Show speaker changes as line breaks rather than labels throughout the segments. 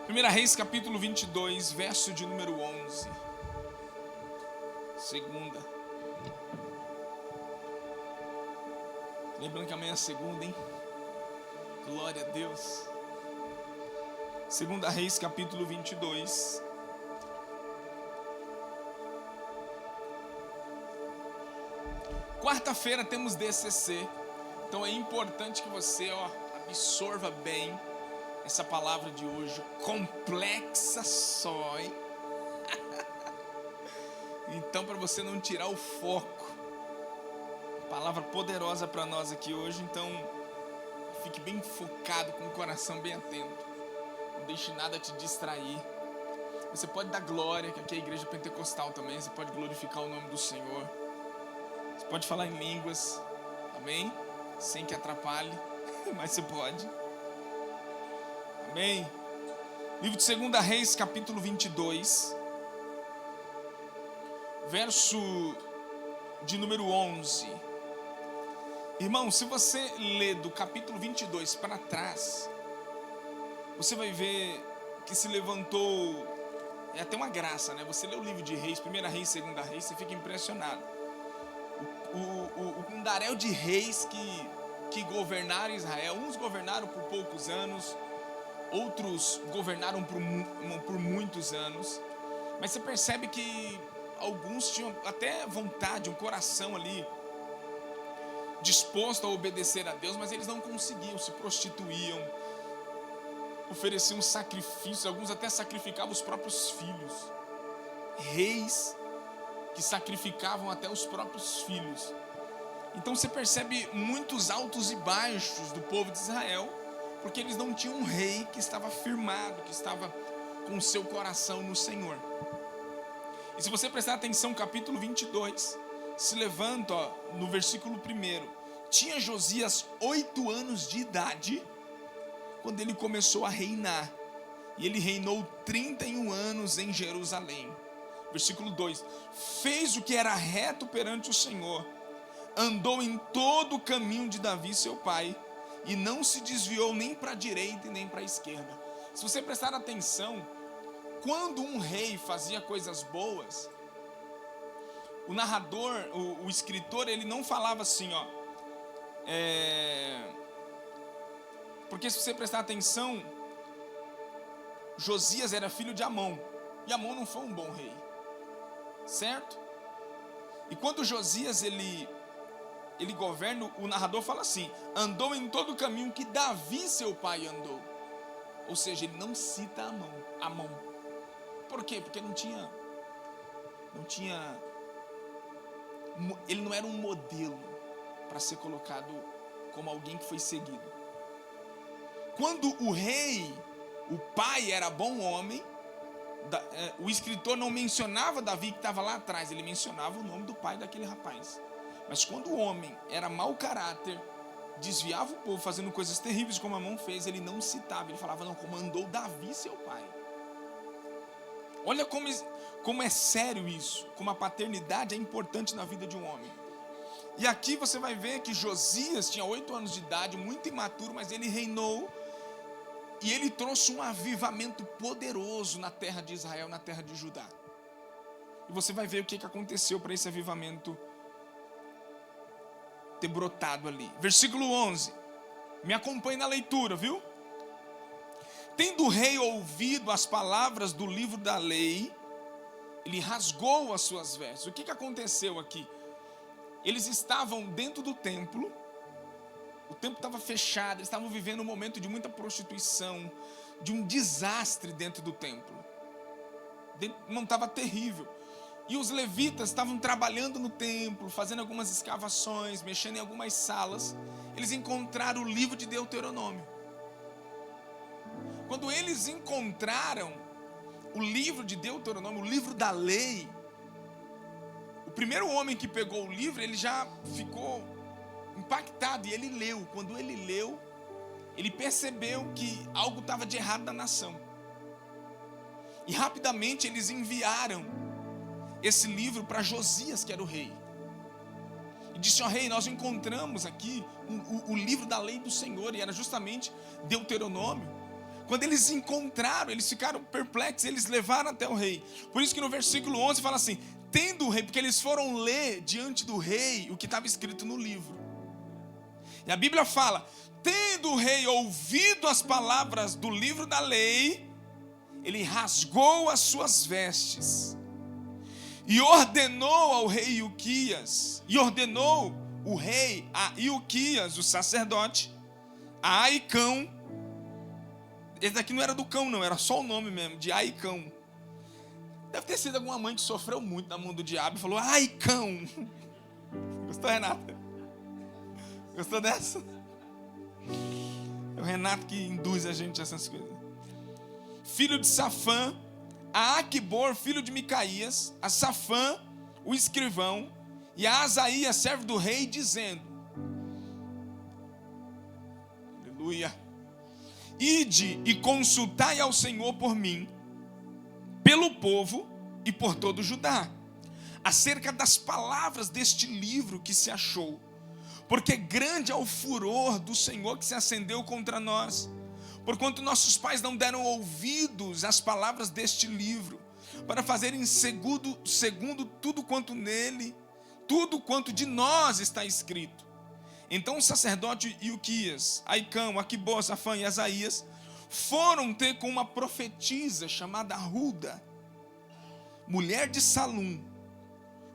1 Reis capítulo 22, verso de número 11. Segunda. Lembrando que amanhã é segunda, hein? Glória a Deus. 2 Reis capítulo 22. Quarta-feira temos DCC. Então é importante que você absorva bem essa palavra de hoje, complexa só, hein? Então, para você não tirar o foco, palavra poderosa para nós aqui hoje. Então, fique bem focado, com o coração bem atento. Não deixe nada te distrair. Você pode dar glória, que aqui é a igreja pentecostal também. Você pode glorificar o nome do Senhor. Você pode falar em línguas, amém? Sem que atrapalhe, mas você pode. Amém? Livro de 2 Reis, capítulo 22, verso de número 11. Irmão, se você ler do capítulo 22 para trás, você vai ver que se levantou, é até uma graça, né? Você lê o livro de Reis, 1 Reis, 2 Reis, você fica impressionado. O mundaréu de reis que governaram Israel. Uns governaram por poucos anos, outros governaram por muitos anos. Mas você percebe que alguns tinham até vontade, um coração ali disposto a obedecer a Deus, mas eles não conseguiam, se prostituíam, ofereciam sacrifícios, alguns até sacrificavam os próprios filhos. Reis que sacrificavam até os próprios filhos. Então você percebe muitos altos e baixos do povo de Israel, porque eles não tinham um rei que estava firmado, que estava com o seu coração no Senhor. E se você prestar atenção, capítulo 22, se levanta no versículo 1. Tinha Josias 8 anos de idade quando ele começou a reinar, e ele reinou 31 anos em Jerusalém. Versículo 2: fez o que era reto perante o Senhor, andou em todo o caminho de Davi seu pai, e não se desviou nem para a direita e nem para a esquerda. Se você prestar atenção, quando um rei fazia coisas boas, o narrador, o escritor, ele não falava assim, porque se você prestar atenção, Josias era filho de Amon, e Amon não foi um bom rei, certo? E quando Josias ele governa, o narrador fala assim: andou em todo o caminho que Davi seu pai andou. Ou seja, ele não cita Amon. Por quê? Porque não tinha, ele não era um modelo para ser colocado como alguém que foi seguido. Quando o rei, o pai, era bom homem, o escritor não mencionava Davi que estava lá atrás, ele mencionava o nome do pai daquele rapaz. Mas quando o homem era mau caráter, desviava o povo fazendo coisas terríveis como Amon fez, ele não citava, ele falava, não, como andou Davi seu pai. Olha como é sério isso, como a paternidade é importante na vida de um homem. E aqui você vai ver que Josias tinha 8 anos de idade, muito imaturo, mas ele reinou, e ele trouxe um avivamento poderoso na terra de Israel, na terra de Judá. E você vai ver o que aconteceu para esse avivamento ter brotado ali. Versículo 11. Me acompanhe na leitura, viu? Tendo o rei ouvido as palavras do livro da lei, ele rasgou as suas vestes. O que aconteceu aqui? Eles estavam dentro do templo, o templo estava fechado, eles estavam vivendo um momento de muita prostituição, de um desastre dentro do templo. Não estava terrível. E os levitas estavam trabalhando no templo, fazendo algumas escavações, mexendo em algumas salas. Eles encontraram o livro de Deuteronômio. Quando eles encontraram o livro de Deuteronômio, o livro da lei, o primeiro homem que pegou o livro, ele já ficou impactado e ele leu. Quando ele leu, ele percebeu que algo estava de errado na nação. E rapidamente eles enviaram esse livro para Josias, que era o rei. E disse: rei, nós encontramos aqui o livro da lei do Senhor, e era justamente Deuteronômio. Quando eles encontraram, eles ficaram perplexos, eles levaram até o rei. Por isso que no versículo 11 fala assim: tendo o rei, porque eles foram ler diante do rei o que estava escrito no livro. E a Bíblia fala: tendo o rei ouvido as palavras do livro da lei, ele rasgou as suas vestes e ordenou ao rei Ilquias, e ordenou o rei a Ilquias, o sacerdote, a Aicão. Esse daqui não era do cão não, era só o nome mesmo, de Aicão. Deve ter sido alguma mãe que sofreu muito na mão do diabo e falou: Aicão. Gostou, Renata? Gostou dessa? É o Renato que induz a gente a essas coisas. Filho de Safã, a Aquibor, filho de Micaías, a Safã, o escrivão, e a Asaías, servo do rei, dizendo: aleluia, ide e consultai ao Senhor por mim, pelo povo e por todo Judá, acerca das palavras deste livro que se achou, porque grande é o furor do Senhor que se acendeu contra nós, porquanto nossos pais não deram ouvidos às palavras deste livro, para fazerem segundo tudo quanto nele, tudo quanto de nós está escrito. Então o sacerdote Ilquias, Aicão, Aquibor, Safã e Asaías foram ter com uma profetisa chamada Hulda, mulher de Salum,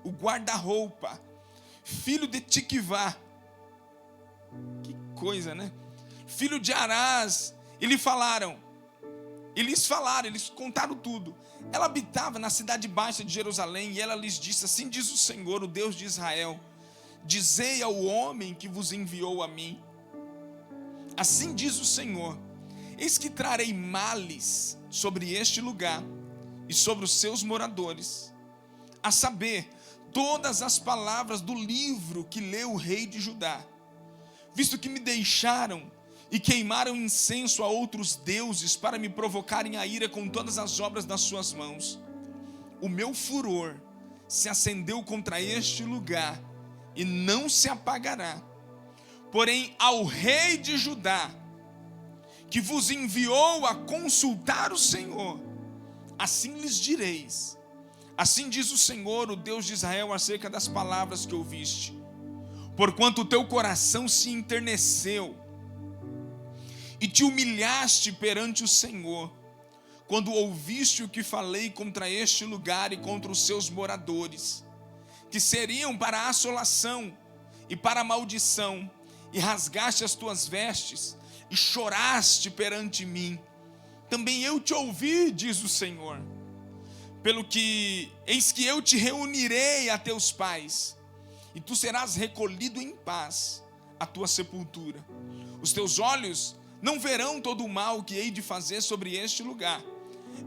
o guarda-roupa, filho de Tiquivá. Que coisa, né? Filho de Arás. Eles contaram tudo. Ela habitava na cidade baixa de Jerusalém, e ela lhes disse: assim diz o Senhor, o Deus de Israel: dizei ao homem que vos enviou a mim, assim diz o Senhor: eis que trarei males sobre este lugar e sobre os seus moradores, a saber, todas as palavras do livro que leu o rei de Judá, visto que me deixaram e queimaram incenso a outros deuses para me provocarem a ira com todas as obras das suas mãos. O meu furor se acendeu contra este lugar e não se apagará. Porém, ao rei de Judá, que vos enviou a consultar o Senhor, assim lhes direis: assim diz o Senhor, o Deus de Israel, acerca das palavras que ouviste. Porquanto o teu coração se enterneceu e te humilhaste perante o Senhor, quando ouviste o que falei contra este lugar e contra os seus moradores, que seriam para a assolação e para a maldição, e rasgaste as tuas vestes e choraste perante mim, também eu te ouvi, diz o Senhor. Pelo que, eis que eu te reunirei a teus pais, e tu serás recolhido em paz à tua sepultura. Os teus olhos não verão todo o mal que hei de fazer sobre este lugar.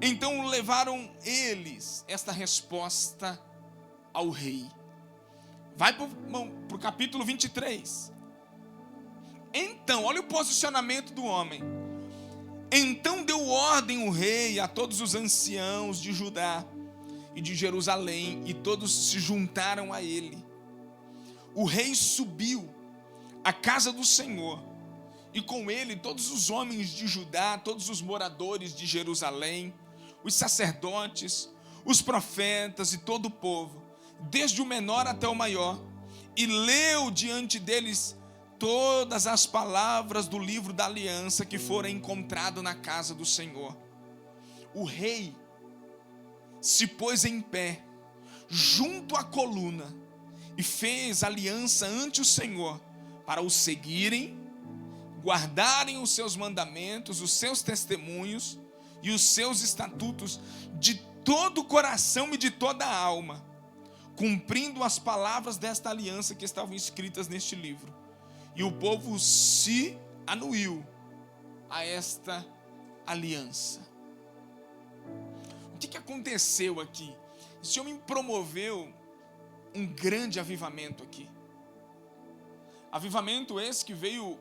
Então levaram eles esta resposta ao rei. Vai para o capítulo 23. Então, olha o posicionamento do homem. Então deu ordem o rei a todos os anciãos de Judá e de Jerusalém, e todos se juntaram a ele. O rei subiu à casa do Senhor, e com ele todos os homens de Judá, todos os moradores de Jerusalém, os sacerdotes, os profetas e todo o povo, desde o menor até o maior, e leu diante deles todas as palavras do livro da aliança que fora encontrado na casa do Senhor. O rei se pôs em pé junto à coluna e fez aliança ante o Senhor para o seguirem, guardarem os seus mandamentos, os seus testemunhos e os seus estatutos de todo o coração e de toda a alma, cumprindo as palavras desta aliança que estavam escritas neste livro. E o povo se anuiu a esta aliança. O que aconteceu aqui? Esse homem promoveu um grande avivamento aqui. Avivamento esse que veio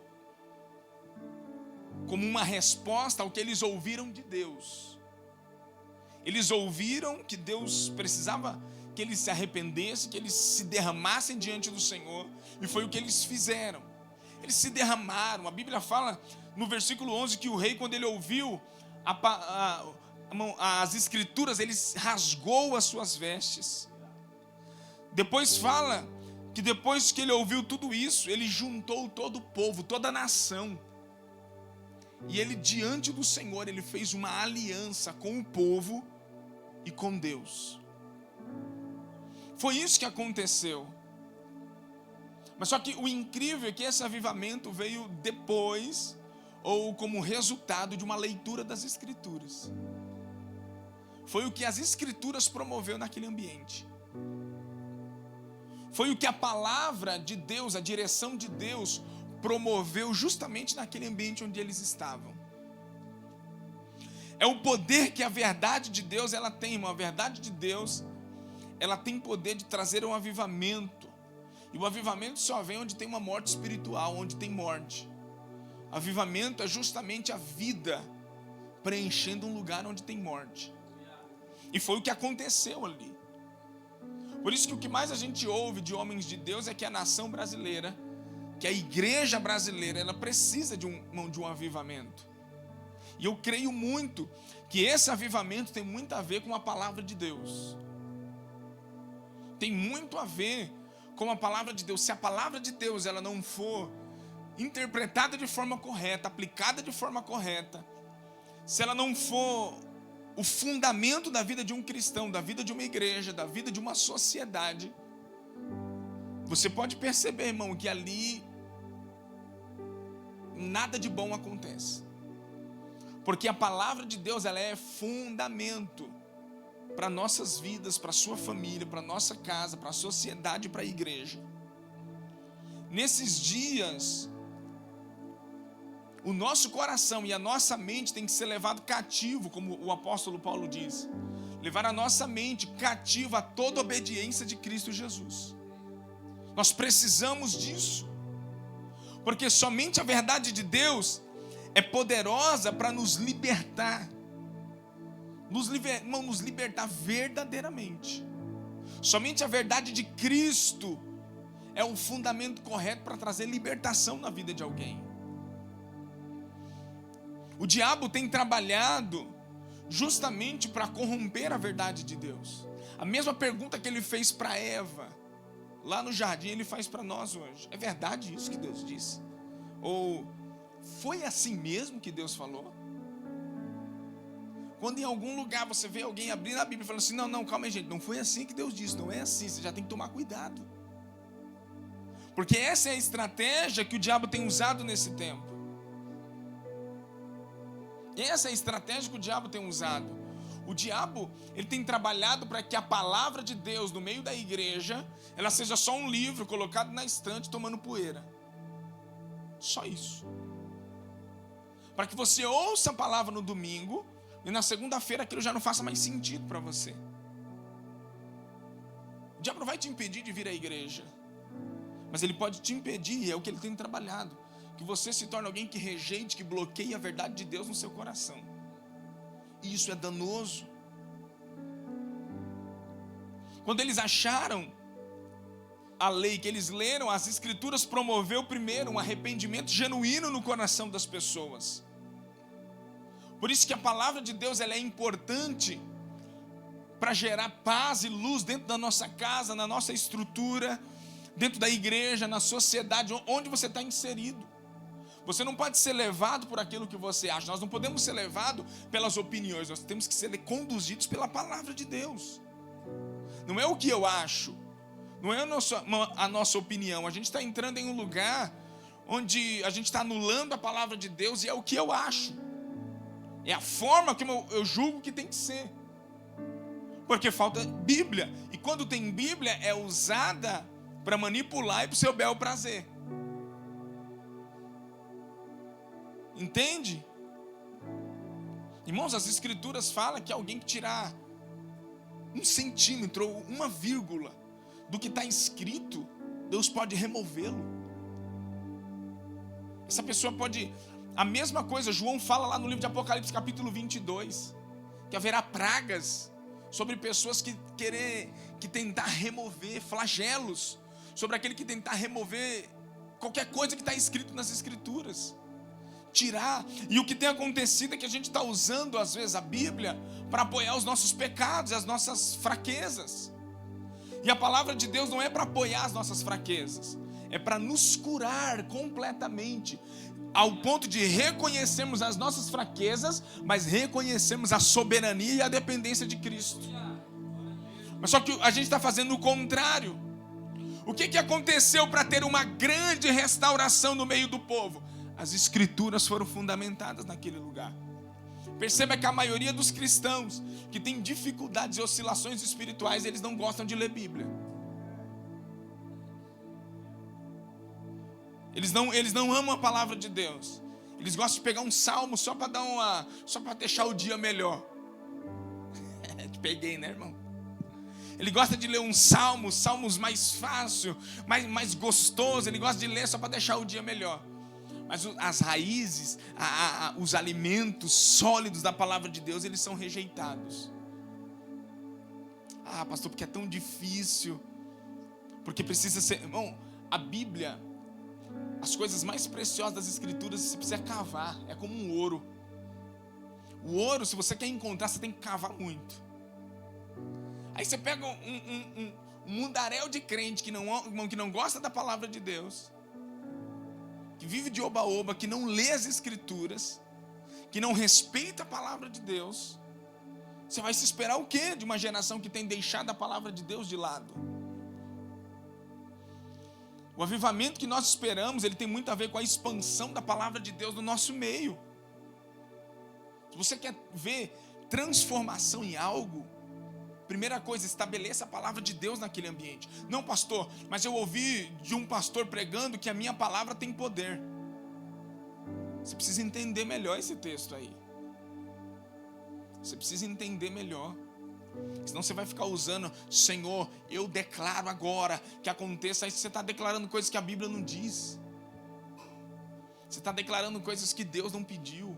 como uma resposta ao que eles ouviram de Deus. Eles ouviram que Deus precisava que eles se arrependessem, que eles se derramassem diante do Senhor, e foi o que eles fizeram. Eles se derramaram. A Bíblia fala no versículo 11 que o rei, quando ele ouviu as escrituras, ele rasgou as suas vestes. Depois fala que depois que ele ouviu tudo isso, ele juntou todo o povo, toda a nação. E ele, diante do Senhor, ele fez uma aliança com o povo e com Deus. Foi isso que aconteceu. Mas só que o incrível é que esse avivamento veio depois, ou como resultado de uma leitura das Escrituras. Foi o que as Escrituras promoveu naquele ambiente. Foi o que a palavra de Deus, a direção de Deus, promoveu justamente naquele ambiente onde eles estavam. É o poder que a verdade de Deus ela tem, irmão. A verdade de Deus, ela tem poder de trazer um avivamento. E o avivamento só vem onde tem uma morte espiritual, onde tem morte. Avivamento é justamente a vida preenchendo um lugar onde tem morte. E foi o que aconteceu ali. Por isso que o que mais a gente ouve de homens de Deus é que a nação brasileira, que a igreja brasileira, ela precisa de um avivamento. E eu creio muito que esse avivamento tem muito a ver com a palavra de Deus. Tem muito a ver com a palavra de Deus. Se a palavra de Deus ela não for interpretada de forma correta, aplicada de forma correta, se ela não for o fundamento da vida de um cristão, da vida de uma igreja, da vida de uma sociedade, você pode perceber, irmão, que ali nada de bom acontece. Porque a palavra de Deus ela é fundamento para nossas vidas, para a sua família, para a nossa casa, para a sociedade, para a igreja. Nesses dias, o nosso coração e a nossa mente tem que ser levado cativo, como o apóstolo Paulo diz. Levar a nossa mente cativa a toda obediência de Cristo Jesus. Nós precisamos disso. Porque somente a verdade de Deus é poderosa para nos libertar. Nos libertar verdadeiramente. Somente a verdade de Cristo é o fundamento correto para trazer libertação na vida de alguém. O diabo tem trabalhado justamente para corromper a verdade de Deus. A mesma pergunta que ele fez para Eva lá no jardim, ele faz para nós hoje. É verdade isso que Deus disse? Ou foi assim mesmo que Deus falou? Quando em algum lugar você vê alguém abrindo a Bíblia e falando assim, não, calma aí gente, não foi assim que Deus disse, não é assim, você já tem que tomar cuidado. Porque essa é a estratégia que o diabo tem usado nesse tempo. Essa é a estratégia que o diabo tem usado. O diabo, ele tem trabalhado para que a palavra de Deus no meio da igreja, ela seja só um livro colocado na estante tomando poeira. Só isso. Para que você ouça a palavra no domingo e na segunda-feira aquilo já não faça mais sentido para você. O diabo não vai te impedir de vir à igreja, mas ele pode te impedir, e é o que ele tem trabalhado, que você se torne alguém que rejeite, que bloqueie a verdade de Deus no seu coração. E isso é danoso. Quando eles acharam a lei, que eles leram, as escrituras promoveu primeiro um arrependimento genuíno no coração das pessoas. Por isso que a palavra de Deus ela é importante para gerar paz e luz dentro da nossa casa, na nossa estrutura, dentro da igreja, na sociedade, onde você está inserido. Você não pode ser levado por aquilo que você acha. Nós não podemos ser levados pelas opiniões. Nós temos que ser conduzidos pela palavra de Deus. Não é o que eu acho. Não é a nossa opinião. A gente está entrando em um lugar onde a gente está anulando a palavra de Deus e é o que eu acho. É a forma como eu julgo que tem que ser. Porque falta Bíblia. E quando tem Bíblia, é usada para manipular e para o seu bel prazer. Entende? Irmãos, as escrituras falam que alguém que tirar 1 centímetro ou 1 vírgula do que está escrito, Deus pode removê-lo. Essa pessoa pode... A mesma coisa, João fala lá no livro de Apocalipse capítulo 22, que haverá pragas sobre pessoas que tentar remover, flagelos sobre aquele que tentar remover qualquer coisa que está escrito nas escrituras. tirar. E o que tem acontecido é que a gente está usando às vezes a Bíblia para apoiar os nossos pecados e as nossas fraquezas. E a palavra de Deus não é para apoiar as nossas fraquezas, é para nos curar completamente, ao ponto de reconhecermos as nossas fraquezas, mas reconhecermos a soberania e a dependência de Cristo. Mas só que a gente está fazendo o contrário. O que aconteceu para ter uma grande restauração no meio do povo? As escrituras foram fundamentadas naquele lugar. Perceba que a maioria dos cristãos que tem dificuldades e oscilações espirituais, eles não gostam de ler Bíblia. Eles não amam a palavra de Deus. Eles gostam de pegar um salmo só para deixar o dia melhor. Te peguei, né, irmão? Ele gosta de ler um salmos mais fácil, mais gostoso. Ele gosta de ler só para deixar o dia melhor. Mas as raízes, os alimentos sólidos da palavra de Deus, eles são rejeitados. Ah, pastor, porque é tão difícil. Porque precisa ser... Irmão, a Bíblia, as coisas mais preciosas das escrituras, você precisa cavar. É como um ouro. O ouro, se você quer encontrar, você tem que cavar muito. Aí você pega um mundaréu de crente que não gosta da palavra de Deus, que vive de oba-oba, que não lê as escrituras, que não respeita a palavra de Deus. Você vai se esperar o quê de uma geração que tem deixado a palavra de Deus de lado? O avivamento que nós esperamos, ele tem muito a ver com a expansão da palavra de Deus no nosso meio. Se você quer ver transformação em algo, primeira coisa, estabeleça a palavra de Deus naquele ambiente. Não, pastor, mas eu ouvi de um pastor pregando que a minha palavra tem poder. Você precisa entender melhor esse texto aí. Você precisa entender melhor. Senão você vai ficar usando, Senhor, eu declaro agora que aconteça. Aí você está declarando coisas que a Bíblia não diz. Você está declarando coisas que Deus não pediu.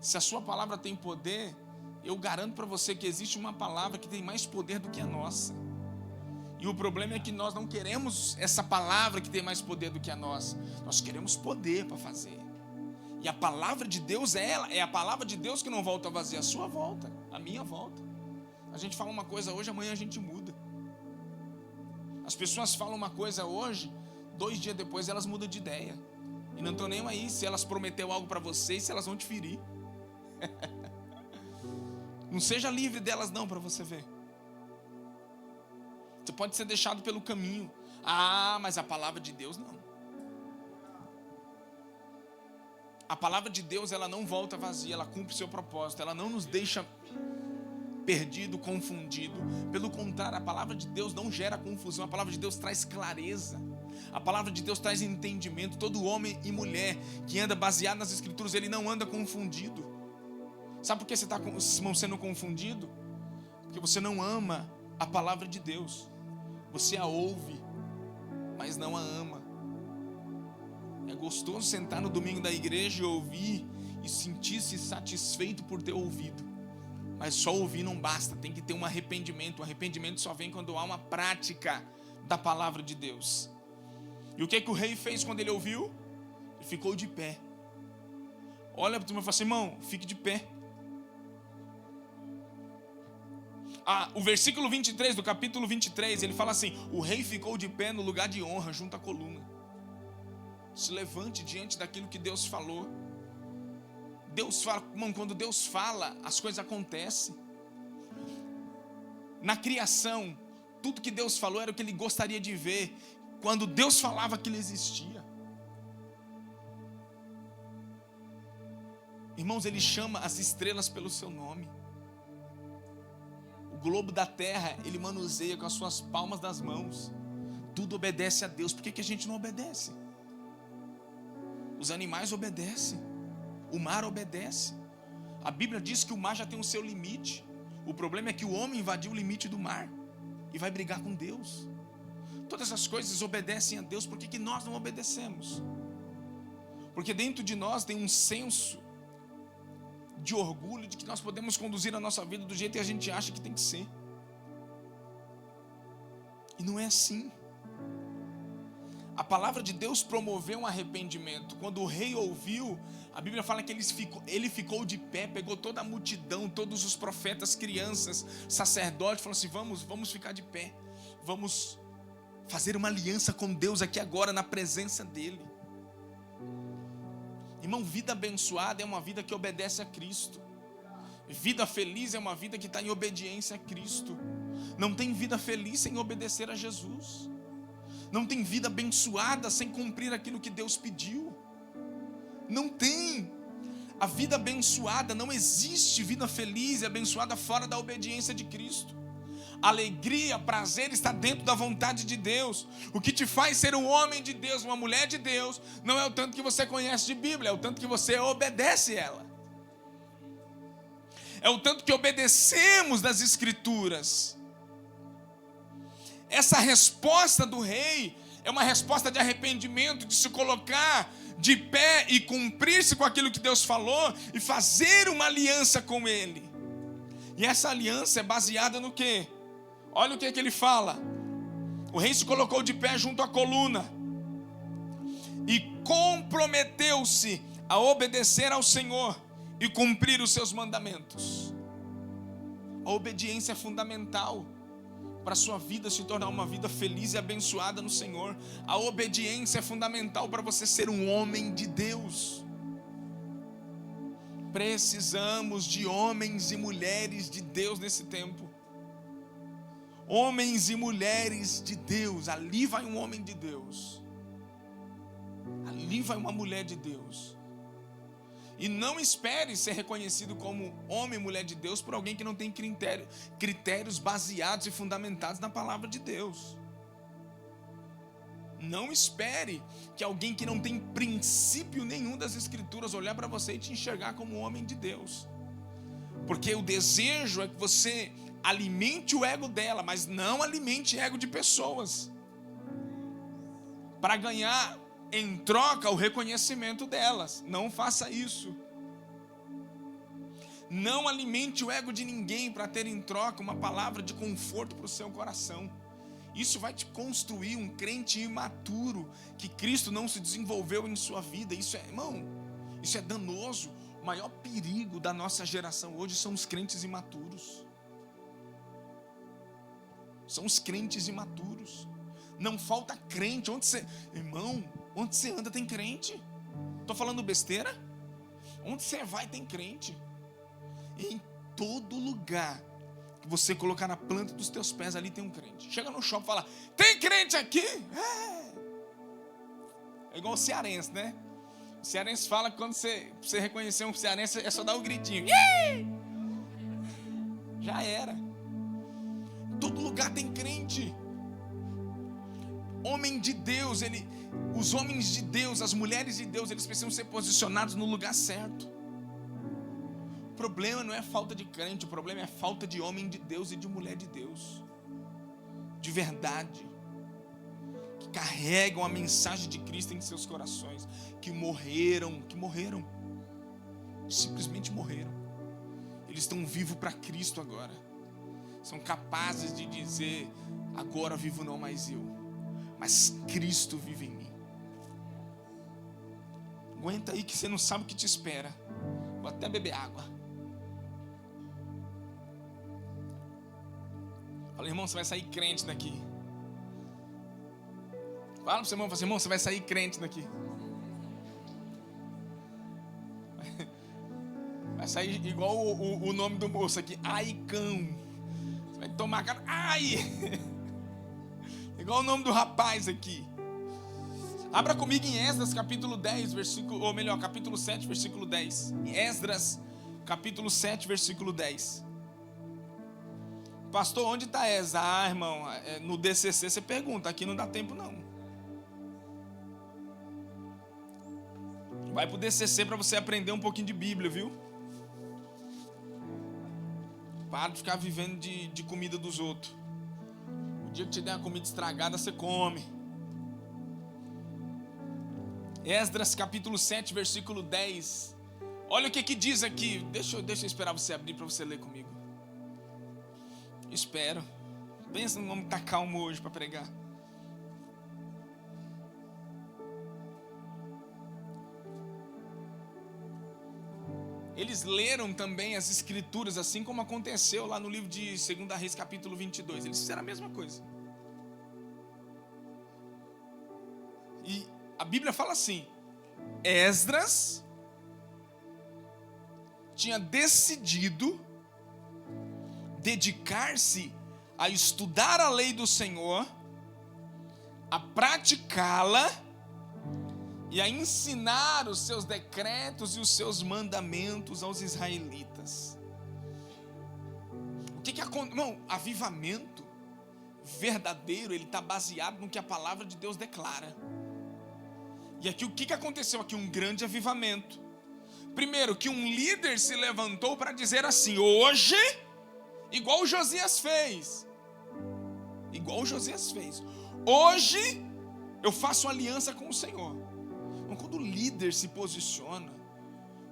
Se a sua palavra tem poder, eu garanto para você que existe uma palavra que tem mais poder do que a nossa. E o problema é que nós não queremos essa palavra que tem mais poder do que a nossa. Nós queremos poder para fazer. E a palavra de Deus é a palavra de Deus que não volta vazia, a sua volta, a minha volta. A gente fala uma coisa hoje, amanhã a gente muda. As pessoas falam uma coisa hoje, 2 dias depois elas mudam de ideia. E não estão nem aí se elas prometeram algo para você e se elas vão te ferir. Não seja livre delas não, para você ver. Você pode ser deixado pelo caminho. Ah, mas a palavra de Deus não. A palavra de Deus, ela não volta vazia, ela cumpre o seu propósito. Ela não nos deixa perdido, confundido. Pelo contrário, a palavra de Deus não gera confusão. A palavra de Deus traz clareza. A palavra de Deus traz entendimento. Todo homem e mulher que anda baseado nas escrituras, ele não anda confundido. Sabe por que você está sendo confundido? Porque você não ama a palavra de Deus. Você a ouve, mas não a ama. É gostoso sentar no domingo da igreja e ouvir e sentir-se satisfeito por ter ouvido. Mas só ouvir não basta, tem que ter um arrependimento. O arrependimento só vem quando há uma prática da palavra de Deus. E o que o rei fez quando ele ouviu? Ele ficou de pé. Olha para o irmão e fala assim, irmão, fique de pé. O versículo 23 do capítulo 23, ele fala assim, o rei ficou de pé no lugar de honra, junto à coluna. Se levante diante daquilo que Deus falou. Deus fala, irmão, quando Deus fala, as coisas acontecem. Na criação, tudo que Deus falou era o que ele gostaria de ver. Quando Deus falava, aquilo existia. Irmãos, ele chama as estrelas pelo seu nome. O globo da terra, ele manuseia com as suas palmas das mãos. Tudo obedece a Deus. Por que a gente não obedece? Os animais obedecem. O mar obedece. A Bíblia diz que o mar já tem o seu limite. O problema é que o homem invadiu o limite do mar e vai brigar com Deus. Todas as coisas obedecem a Deus. Por que nós não obedecemos? Porque dentro de nós tem um senso de orgulho de que nós podemos conduzir a nossa vida do jeito que a gente acha que tem que ser. E não é assim. A palavra de Deus promoveu um arrependimento. Quando o rei ouviu, a Bíblia fala que ele ficou de pé, pegou toda a multidão, todos os profetas, crianças, sacerdotes, falou assim: vamos ficar de pé, vamos fazer uma aliança com Deus aqui agora, na presença dele. Irmão, vida abençoada é uma vida que obedece a Cristo. Vida feliz é uma vida que está em obediência a Cristo. Não tem vida feliz sem obedecer a Jesus. Não tem vida abençoada sem cumprir aquilo que Deus pediu. Não tem. A vida abençoada, não existe vida feliz e abençoada fora da obediência de Cristo. Alegria, prazer está dentro da vontade de Deus. O que te faz ser um homem de Deus, uma mulher de Deus, não é o tanto que você conhece de Bíblia, é o tanto que você obedece ela. É o tanto que obedecemos das Escrituras. Essa resposta do rei é uma resposta de arrependimento, de se colocar de pé e cumprir-se com aquilo que Deus falou e fazer uma aliança com ele. E essa aliança é baseada no quê? Olha o que ele fala. O rei se colocou de pé junto à coluna e comprometeu-se a obedecer ao Senhor e cumprir os seus mandamentos. A obediência é fundamental para a sua vida se tornar uma vida feliz e abençoada no Senhor. A obediência é fundamental para você ser um homem de Deus. Precisamos de homens e mulheres de Deus nesse tempo. Homens e mulheres de Deus. Ali vai um homem de Deus. Ali vai uma mulher de Deus. E não espere ser reconhecido como homem e mulher de Deus por alguém que não tem critérios baseados e fundamentados na palavra de Deus. Não espere que alguém que não tem princípio nenhum das Escrituras olhar para você e te enxergar como um homem de Deus. Porque o desejo é que você alimente o ego dela, mas não alimente ego de pessoas, para ganhar em troca o reconhecimento delas. Não faça isso. Não alimente o ego de ninguém para ter em troca uma palavra de conforto para o seu coração. Isso vai te construir um crente imaturo, que Cristo não se desenvolveu em sua vida. Isso é, irmão, isso é danoso. O maior perigo da nossa geração hoje são os crentes imaturos. São os crentes imaturos. Não falta crente. Irmão, onde você anda tem crente. Estou falando besteira? Onde você vai tem crente. Em todo lugar que você colocar na planta dos teus pés, ali tem um crente. Chega no shopping e fala: tem crente aqui? É igual o cearense, né? O cearense fala que quando você reconhecer um cearense, é só dar um gritinho. Já era. Em todo lugar tem crente. Homem de Deus, os homens de Deus, as mulheres de Deus, eles precisam ser posicionados no lugar certo. O problema não é falta de crente, o problema é falta de homem de Deus e de mulher de Deus, de verdade, que carregam a mensagem de Cristo em seus corações, que morreram, simplesmente morreram. Eles estão vivos para Cristo agora, são capazes de dizer: agora vivo não mais eu, mas Cristo vive em mim. Aguenta aí que você não sabe o que te espera. Vou até beber água. Fala: irmão, você vai sair crente daqui. Fala pro seu irmão, irmão, você vai sair crente daqui. Vai sair igual o nome do moço aqui, Aicão. Você vai tomar cara, ai! Igual o nome do rapaz aqui. Abra comigo em Esdras capítulo 10, capítulo 7, versículo 10. Esdras capítulo 7, versículo 10. Pastor, onde está Esdras? Ah, irmão, no DCC você pergunta, aqui não dá tempo não. Vai para o DCC para você aprender um pouquinho de Bíblia, viu? Para de ficar vivendo de comida dos outros. O dia que te der uma comida estragada, você come. Esdras capítulo 7, versículo 10. Olha o que diz aqui. Deixa eu esperar você abrir para você ler comigo. Espero. Pensa no homem que está calmo hoje para pregar. eles leram também as escrituras, assim como aconteceu lá no livro de 2 Reis capítulo 22. Eles fizeram a mesma coisa. E a Bíblia fala assim: Esdras tinha decidido dedicar-se a estudar a lei do Senhor, a praticá-la e a ensinar os seus decretos e os seus mandamentos aos israelitas. O que acontece? Irmão, avivamento verdadeiro, ele está baseado no que a palavra de Deus declara. E aqui, o que aconteceu aqui? Um grande avivamento. Primeiro, que um líder se levantou para dizer assim: hoje, igual o Josias fez, hoje eu faço aliança com o Senhor. Então, quando o líder se posiciona,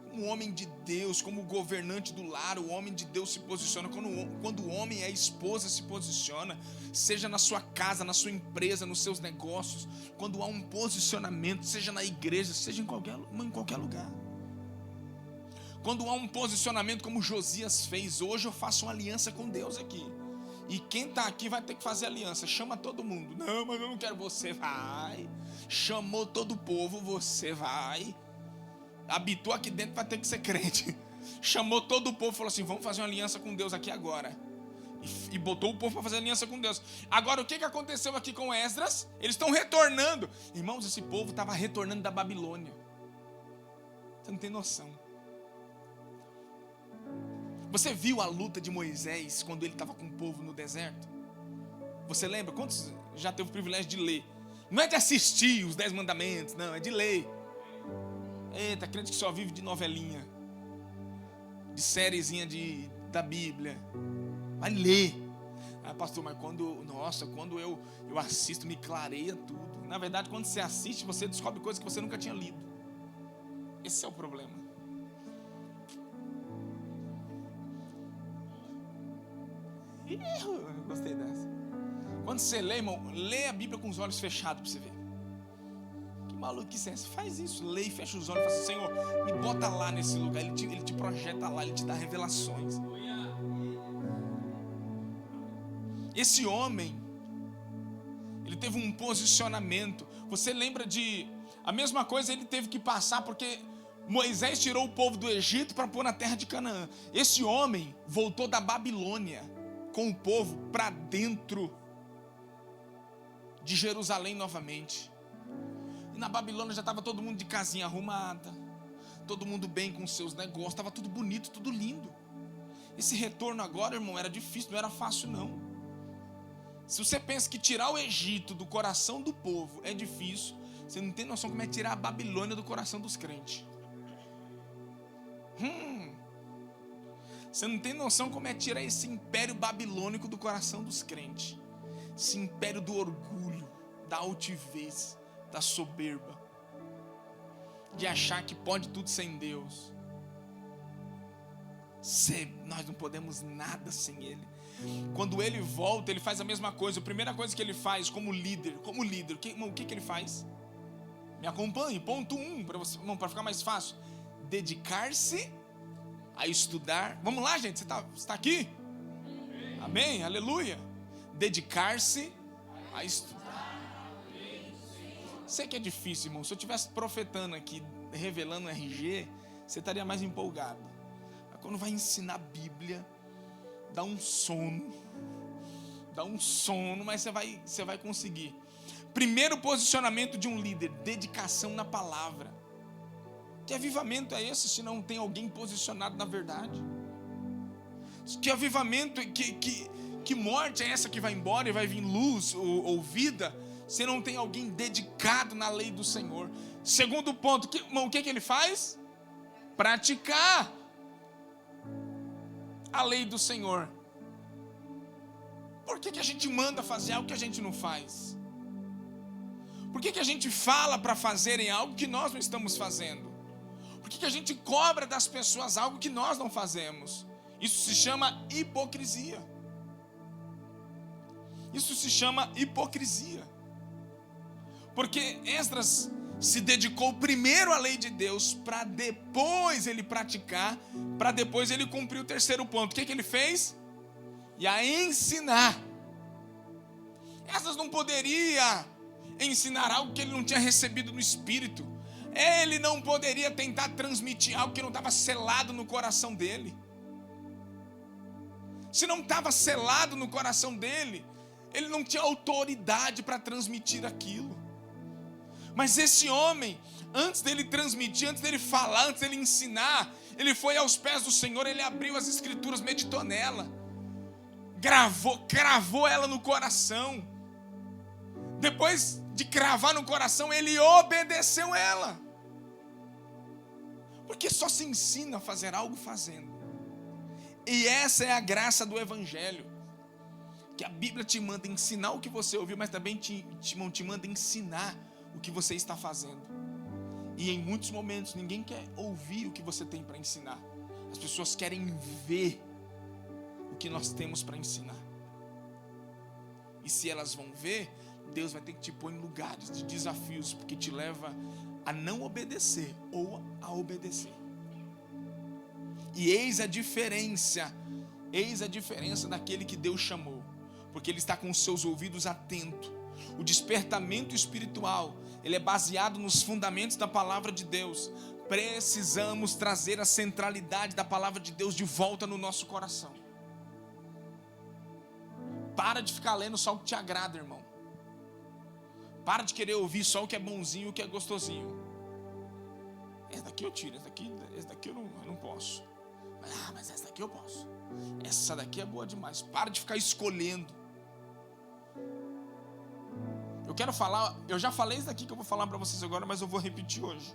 como homem de Deus, como governante do lar, o homem de Deus se posiciona. Quando o homem e a esposa se posiciona, seja na sua casa, na sua empresa, nos seus negócios, quando há um posicionamento, seja na igreja, seja em qualquer lugar. Quando há um posicionamento como Josias fez: hoje eu faço uma aliança com Deus aqui. E quem está aqui vai ter que fazer aliança. Chama todo mundo. Não, mas eu não quero. Você vai. Chamou todo o povo, você vai. Habitou aqui dentro, vai ter que ser crente. Chamou todo o povo, falou assim: vamos fazer uma aliança com Deus aqui agora. E botou o povo para fazer aliança com Deus. Agora, o que aconteceu aqui com Esdras? Eles estão retornando. Irmãos, esse povo estava retornando da Babilônia. Você não tem noção. Você viu a luta de Moisés quando ele estava com o povo no deserto? Você lembra? Quantos já teve o privilégio de ler? Não é de assistir os 10 mandamentos, não, é de ler. Eita, crente que só vive de novelinha, de sériezinha da Bíblia. Vai ler. Ah, pastor, mas quando eu assisto, me clareia tudo. Na verdade, quando você assiste, você descobre coisas que você nunca tinha lido. Esse é o problema. Gostei dessa. Quando você lê, irmão, lê a Bíblia com os olhos fechados para você ver. Que maluquice é essa? Faz isso, lê e fecha os olhos e fala assim: Senhor, me bota lá nesse lugar. Ele te projeta lá, ele te dá revelações. Esse homem, ele teve um posicionamento. Você lembra de... A mesma coisa ele teve que passar, porque Moisés tirou o povo do Egito para pôr na terra de Canaã. Esse homem voltou da Babilônia com o povo para dentro de Jerusalém novamente. E na Babilônia já estava todo mundo de casinha arrumada, todo mundo bem com seus negócios, estava tudo bonito, tudo lindo. Esse retorno agora, irmão, era difícil, não era fácil não. Se você pensa que tirar o Egito do coração do povo é difícil, você não tem noção como é tirar a Babilônia do coração dos crentes. Você não tem noção como é tirar esse império babilônico do coração dos crentes. Esse império do orgulho, da altivez, da soberba, de achar que pode tudo sem Deus. Nós não podemos nada sem Ele. Quando Ele volta, Ele faz a mesma coisa. A primeira coisa que Ele faz como líder, o que Ele faz? Me acompanhe, ponto 1, para ficar mais fácil. Dedicar-se a estudar. Vamos lá, gente, você está aqui? Amém, aleluia. Dedicar-se a estudar. Sei que é difícil, irmão. Se eu estivesse profetando aqui, revelando RG, você estaria mais empolgado. Mas quando vai ensinar a Bíblia, dá um sono, mas você vai conseguir. Primeiro posicionamento de um líder: dedicação na palavra. Que avivamento é esse se não tem alguém posicionado na verdade? Que avivamento, que morte é essa que vai embora e vai vir luz ou vida, se não tem alguém dedicado na lei do Senhor? Segundo ponto, o que ele faz? Praticar a lei do Senhor. Por que a gente manda fazer algo que a gente não faz? Por que a gente fala para fazerem algo que nós não estamos fazendo? Por que a gente cobra das pessoas algo que nós não fazemos? Isso se chama hipocrisia. Isso se chama hipocrisia. Porque Esdras se dedicou primeiro à lei de Deus, para depois ele praticar, para depois ele cumprir o terceiro ponto. O que ele fez? E a ensinar. Esdras não poderia ensinar algo que ele não tinha recebido no Espírito. Ele não poderia tentar transmitir algo que não estava selado no coração dele. Se não estava selado no coração dele, ele não tinha autoridade para transmitir aquilo. Mas esse homem, antes dele transmitir, antes dele falar, antes dele ensinar, ele foi aos pés do Senhor, ele abriu as Escrituras, meditou nela, cravou ela no coração. Depois de cravar no coração, ele obedeceu ela. Porque só se ensina a fazer algo fazendo. E essa é a graça do Evangelho. Que a Bíblia te manda ensinar o que você ouviu, mas também te manda ensinar o que você está fazendo. E em muitos momentos ninguém quer ouvir o que você tem para ensinar. As pessoas querem ver o que nós temos para ensinar. E se elas vão ver, Deus vai ter que te pôr em lugares de desafios, porque te leva a não obedecer ou a obedecer. E eis a diferença daquele que Deus chamou, porque ele está com os seus ouvidos atentos. O despertamento espiritual, ele é baseado nos fundamentos da palavra de Deus. Precisamos trazer a centralidade da palavra de Deus de volta no nosso coração. Para de ficar lendo só o que te agrada, irmão. Para de querer ouvir só o que é bonzinho, o que é gostosinho. Esse daqui eu tiro, esse daqui eu não posso. Mas essa daqui eu posso. Essa daqui é boa demais. Para de ficar escolhendo. Eu quero falar, eu já falei isso daqui que eu vou falar para vocês agora, mas eu vou repetir hoje.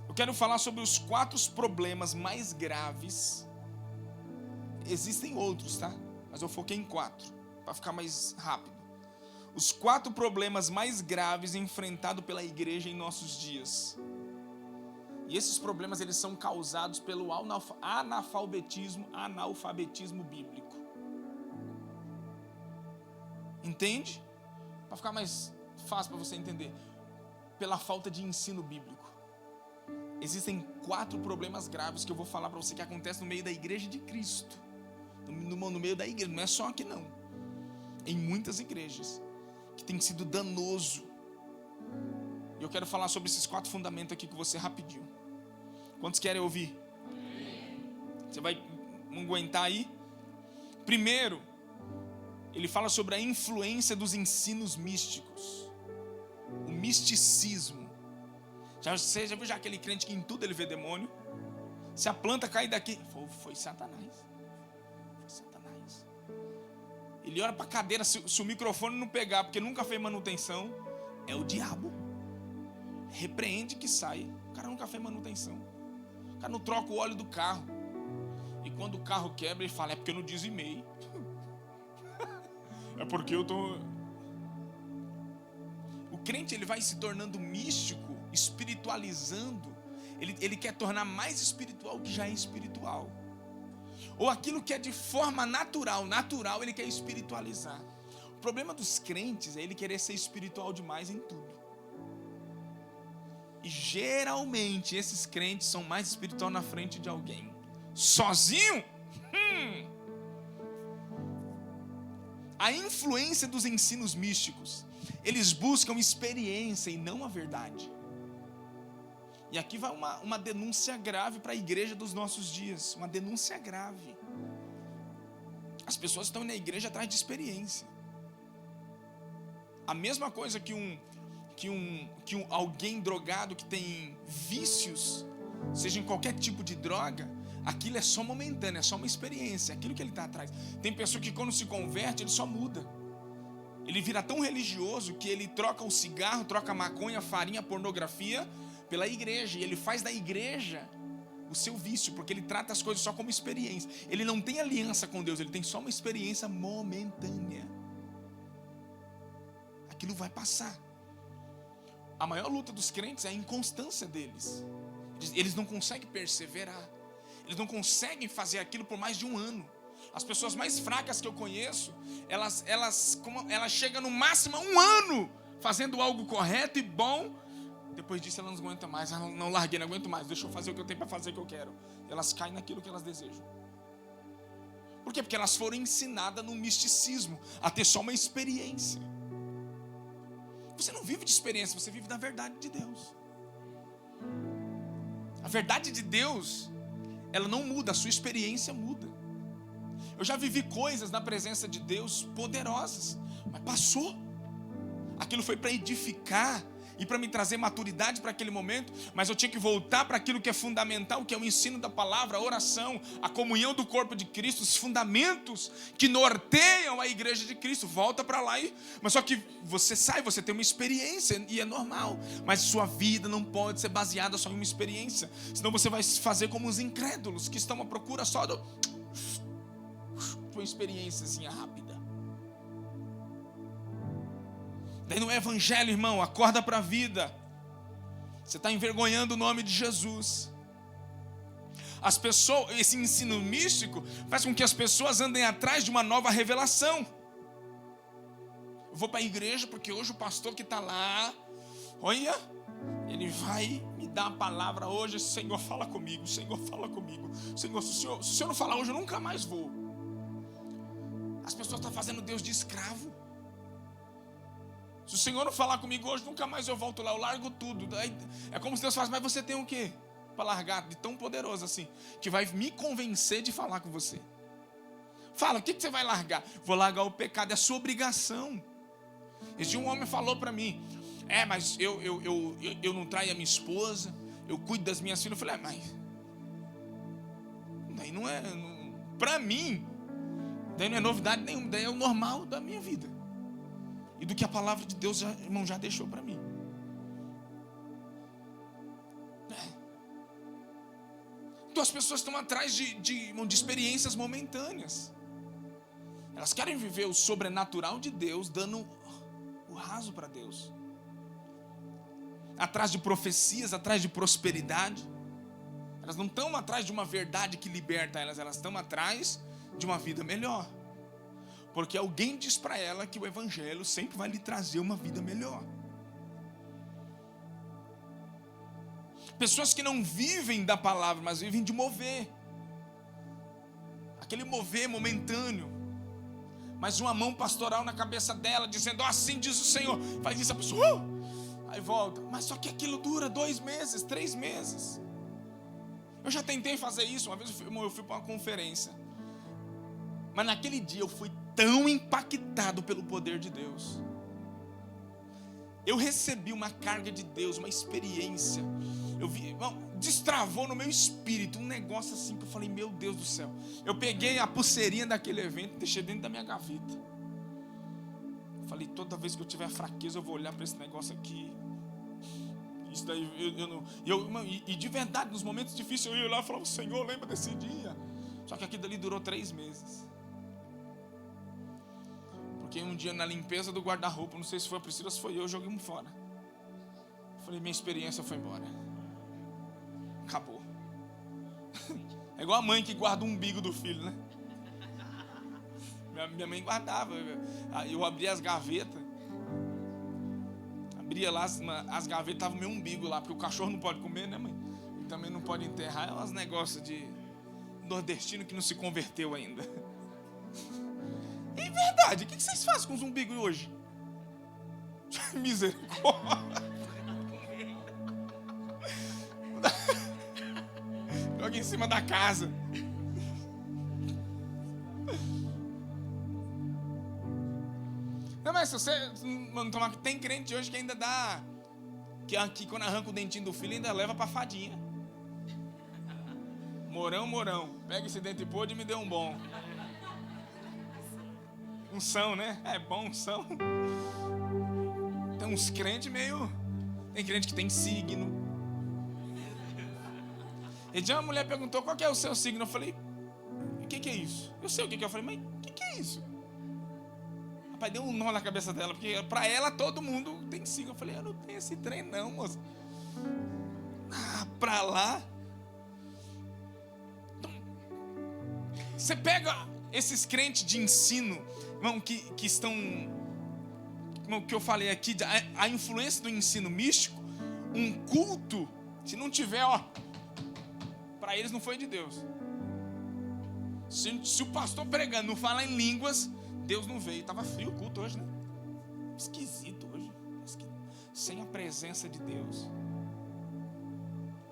Eu quero falar sobre os 4 problemas mais graves. Existem outros, tá? Mas eu foquei em 4, para ficar mais rápido. Os 4 problemas mais graves enfrentados pela igreja em nossos dias. E esses problemas, eles são causados pelo analfabetismo bíblico. Entende? Para ficar mais fácil para você entender. Pela falta de ensino bíblico. Existem 4 problemas graves que eu vou falar para você que acontecem no meio da igreja de Cristo. No meio da igreja, não é só aqui não. Em muitas igrejas. Que tem sido danoso. E eu quero falar sobre esses 4 fundamentos aqui com você rapidinho. Quantos querem ouvir? Você vai aguentar aí? Primeiro, ele fala sobre a influência dos ensinos místicos. O misticismo. Você já viu aquele crente que em tudo ele vê demônio? Se a planta cair daqui, foi Satanás. Foi Satanás. Ele olha para a cadeira, se o microfone não pegar, porque nunca fez manutenção, é o diabo. Repreende que sai. O cara nunca fez manutenção. O cara não troca o óleo do carro. E quando o carro quebra, ele fala, é porque eu não dizimei. É porque eu tô... O crente, ele vai se tornando místico, espiritualizando. Ele quer tornar mais espiritual o que já é espiritual. Ou aquilo que é de forma natural, ele quer espiritualizar. O problema dos crentes é ele querer ser espiritual demais em tudo. E geralmente esses crentes são mais espiritual na frente de alguém. Sozinho? A influência dos ensinos místicos. Eles buscam experiência e não a verdade. E aqui vai uma denúncia grave para a igreja dos nossos dias. Uma denúncia grave. As pessoas estão na igreja atrás de experiência. A mesma coisa que alguém drogado que tem vícios, seja em qualquer tipo de droga, aquilo é só momentâneo, é só uma experiência, aquilo que ele está atrás. Tem pessoa que quando se converte, ele só muda. Ele vira tão religioso que ele troca o cigarro, troca a maconha, a farinha, a pornografia pela igreja. E ele faz da igreja o seu vício, porque ele trata as coisas só como experiência. Ele não tem aliança com Deus, ele tem só uma experiência momentânea. Aquilo vai passar. A maior luta dos crentes é a inconstância deles. Eles não conseguem perseverar. Eles não conseguem fazer aquilo por mais de um ano. As pessoas mais fracas que eu conheço, elas chegam no máximo a um ano fazendo algo correto e bom, Depois disso elas não aguentam mais. Não larguei, não aguento mais. Deixa eu fazer o que eu tenho para fazer, o que eu quero. Elas caem naquilo que elas desejam. Por quê? Porque elas foram ensinadas no misticismo a ter só uma experiência. Você não vive de experiência, você vive da verdade de Deus. A verdade de Deus, ela não muda, a sua experiência muda. Eu já vivi coisas na presença de Deus poderosas, mas passou. Aquilo foi para edificar e para me trazer maturidade para aquele momento, mas eu tinha que voltar para aquilo que é fundamental, que é o ensino da palavra, a oração, a comunhão do corpo de Cristo, os fundamentos que norteiam a igreja de Cristo. Volta para lá, mas só que você sai, você tem uma experiência e é normal, mas sua vida não pode ser baseada só em uma experiência, senão você vai fazer como os incrédulos que estão à procura só de uma experiênciazinha rápida. Daí no evangelho, irmão, acorda para a vida. Você está envergonhando o nome de Jesus. As pessoas, esse ensino místico faz com que as pessoas andem atrás de uma nova revelação. Eu vou para a igreja porque hoje o pastor que está lá, olha, ele vai me dar a palavra hoje. Senhor, fala comigo, Senhor, fala comigo. Senhor, se o Senhor não falar hoje, eu nunca mais vou. As pessoas estão fazendo Deus de escravo. Se o Senhor não falar comigo hoje, nunca mais eu volto lá, eu largo tudo. É como se Deus falasse, mas você tem o quê para largar de tão poderoso assim, que vai me convencer de falar com você? Fala, o que você vai largar? Vou largar o pecado, é a sua obrigação. Esse dia um homem falou para mim, mas eu não traio a minha esposa, eu cuido das minhas filhas. Eu falei, mas daí não é, para mim, daí não é novidade nenhuma, daí é o normal da minha vida. E do que a palavra de Deus, irmão, já deixou para mim. Então as pessoas estão atrás de experiências momentâneas. Elas querem viver o sobrenatural de Deus, dando o raso para Deus. Atrás de profecias, atrás de prosperidade. Elas não estão atrás de uma verdade que liberta elas estão atrás de uma vida melhor. Porque alguém diz para ela que o evangelho sempre vai lhe trazer uma vida melhor. Pessoas que não vivem da palavra, mas vivem de mover. Aquele mover momentâneo. Mas uma mão pastoral na cabeça dela, dizendo, assim diz o Senhor. Faz isso, a pessoa, aí volta. Mas só que aquilo dura 2 meses, 3 meses. Eu já tentei fazer isso. Uma vez eu fui para uma conferência. Mas naquele dia eu fui tão impactado pelo poder de Deus. Eu recebi uma carga de Deus, uma experiência. Eu vi, irmão, destravou no meu espírito um negócio assim que eu falei, meu Deus do céu. Eu peguei a pulseirinha daquele evento e deixei dentro da minha gaveta. Eu falei, toda vez que eu tiver fraqueza eu vou olhar para esse negócio aqui. Isso daí, e de verdade, nos momentos difíceis eu ia lá e falava, Senhor, lembra desse dia. Só que aquilo ali durou 3 meses. Porque um dia na limpeza do guarda-roupa, não sei se foi a Priscila ou se foi eu joguei fora. Falei, minha experiência foi embora. Acabou. É igual a mãe que guarda o umbigo do filho, né? Minha mãe guardava. Eu abria as gavetas. Abria lá, as gavetas, estavam meu umbigo lá, porque o cachorro não pode comer, né, mãe? E também não pode enterrar. É uns negócios de nordestino que não se converteu ainda. É verdade, o que vocês fazem com os umbigos hoje? Misericórdia. Joga em cima da casa. Não, mas se você não tomar, tem crente hoje que ainda dá, que quando arranca o dentinho do filho ainda leva pra fadinha. Morão, pega esse dente podre e me dê um bom. Unção, né? É bom, unção. Tem uns crentes meio... Tem crente que tem signo. E dia uma mulher perguntou, qual que é o seu signo? Eu falei, o que é isso? Eu sei o que é. Eu falei, mas o que é isso? Rapaz, deu um nó na cabeça dela, porque pra ela todo mundo tem signo. Eu falei, eu não tenho esse trem não, moça. Pra lá. Então, você pega esses crentes de ensino, irmão, que estão, irmão, que eu falei aqui, a influência do ensino místico, Um culto, se não tiver, para eles não foi de Deus. Se o pastor pregando não fala em línguas, Deus não veio. Estava frio o culto hoje, né? Esquisito hoje. Sem a presença de Deus.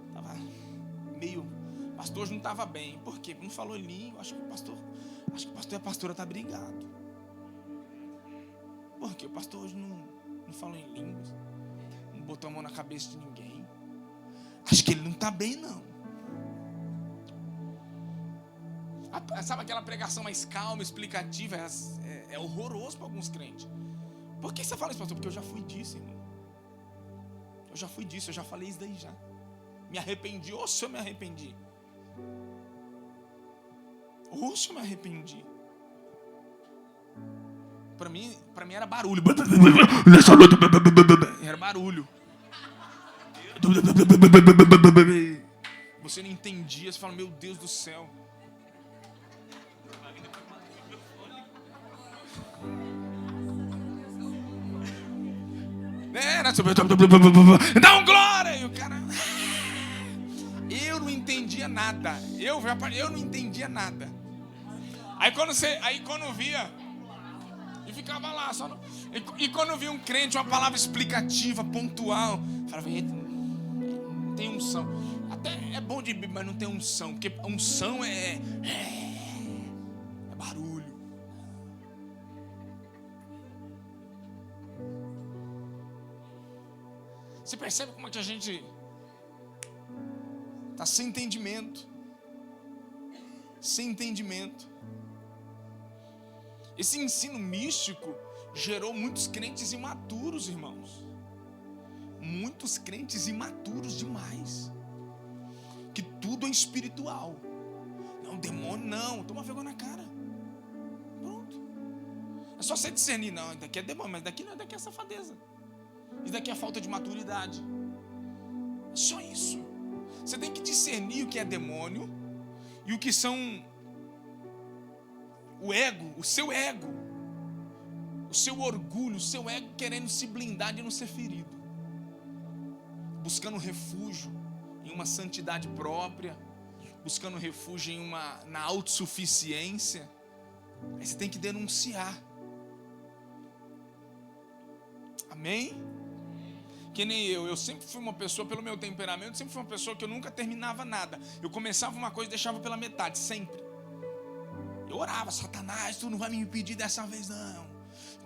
Estava meio... O pastor hoje não estava bem. Por quê? Não falou em língua. Acho que o pastor e a pastora estão brigados. Por quê? O pastor hoje não falou em línguas. Não botou a mão na cabeça de ninguém. Acho que ele não está bem, não. Sabe aquela pregação mais calma, explicativa? É horroroso para alguns crentes. Por que você fala isso, pastor? Porque eu já fui disso, irmão. Eu já falei isso daí já. Me arrependi, se eu me arrependi. Se eu me arrependi. Para mim era barulho. Era barulho. Você não entendia, você fala, meu Deus do céu. Dá um glória! E o cara... Eu não entendia nada. Eu não entendia nada. Aí quando via... E ficava lá. E quando via um crente, uma palavra explicativa, pontual, falava, não tem unção. Até é bom de Bíblia, mas não tem unção. Porque unção é barulho. Você percebe como é que a gente está sem entendimento? Sem entendimento. Esse ensino místico gerou muitos crentes imaturos, irmãos. Muitos crentes imaturos demais. Que tudo é espiritual. Não, demônio não. Toma vergonha na cara. Pronto. É só você discernir. Não, daqui é demônio, mas daqui não, daqui é safadeza. Isso daqui é falta de maturidade. É só isso. Você tem que discernir o que é demônio e o que são o ego, o seu orgulho, o seu ego querendo se blindar de não ser ferido, buscando refúgio em uma santidade própria, buscando refúgio na autossuficiência. Aí você tem que denunciar. Amém? Que nem eu sempre fui uma pessoa, pelo meu temperamento, sempre fui uma pessoa que eu nunca terminava nada. Eu começava uma coisa e deixava pela metade, sempre. Eu orava, Satanás, tu não vai me impedir dessa vez não.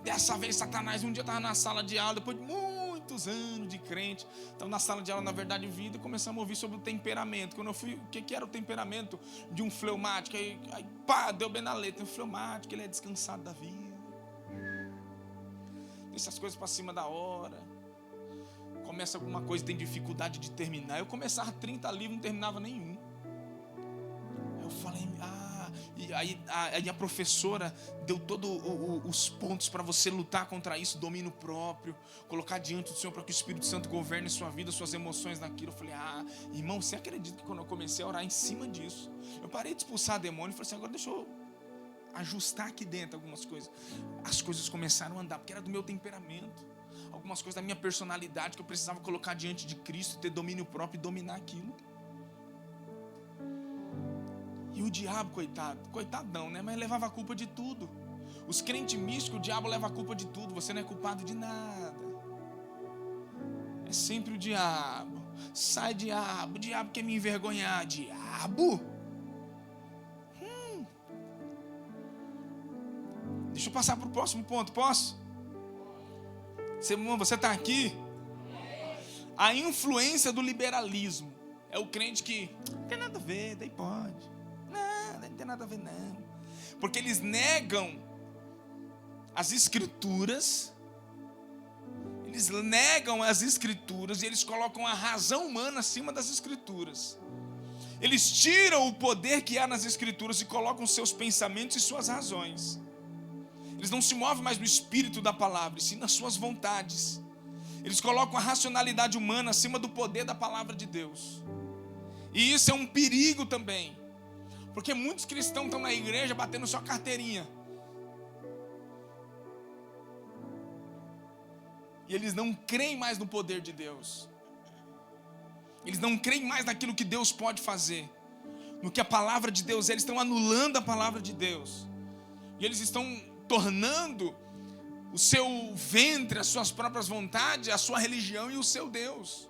Dessa vez, Satanás, um dia eu estava na sala de aula, depois de muitos anos de crente, estava na sala de aula, na verdade, vida, e começamos a ouvir sobre o temperamento. Quando eu fui, o que era o temperamento de um fleumático? Aí pá, deu bem na letra, um fleumático, ele é descansado da vida. Deixa as coisas para cima da hora. Começa alguma coisa, tem dificuldade de terminar. Eu começava 30 livros, não terminava nenhum. Eu falei, e aí a professora deu todos os pontos para você lutar contra isso, domínio próprio, colocar diante do Senhor para que o Espírito Santo governe sua vida, suas emoções naquilo. Eu falei, irmão, você acredita que quando eu comecei a orar em cima disso, eu parei de expulsar demônio e falei assim, agora deixa eu ajustar aqui dentro algumas coisas. As coisas começaram a andar, porque era do meu temperamento. Algumas coisas da minha personalidade que eu precisava colocar diante de Cristo, ter domínio próprio e dominar aquilo. E o diabo, coitadão, né? Mas levava a culpa de tudo. Os crentes místicos, o diabo leva a culpa de tudo. Você não é culpado de nada. É sempre o diabo. Sai, diabo. O diabo quer me envergonhar. Diabo? Deixa eu passar para o próximo ponto, posso? Você está aqui? A influência do liberalismo. É o crente que não tem nada a ver, daí pode. Não tem nada a ver não. Porque eles negam as escrituras. Eles negam as escrituras e eles colocam a razão humana acima das escrituras. Eles tiram o poder que há nas escrituras e colocam seus pensamentos e suas razões. Eles não se movem mais no espírito da palavra, e sim nas suas vontades. Eles colocam a racionalidade humana acima do poder da palavra de Deus. E isso é um perigo também. Porque muitos cristãos estão na igreja batendo sua carteirinha. E eles não creem mais no poder de Deus. Eles não creem mais naquilo que Deus pode fazer, no que a palavra de Deus é. Eles estão anulando a palavra de Deus. E eles estão tornando o seu ventre, as suas próprias vontades, a sua religião e o seu Deus.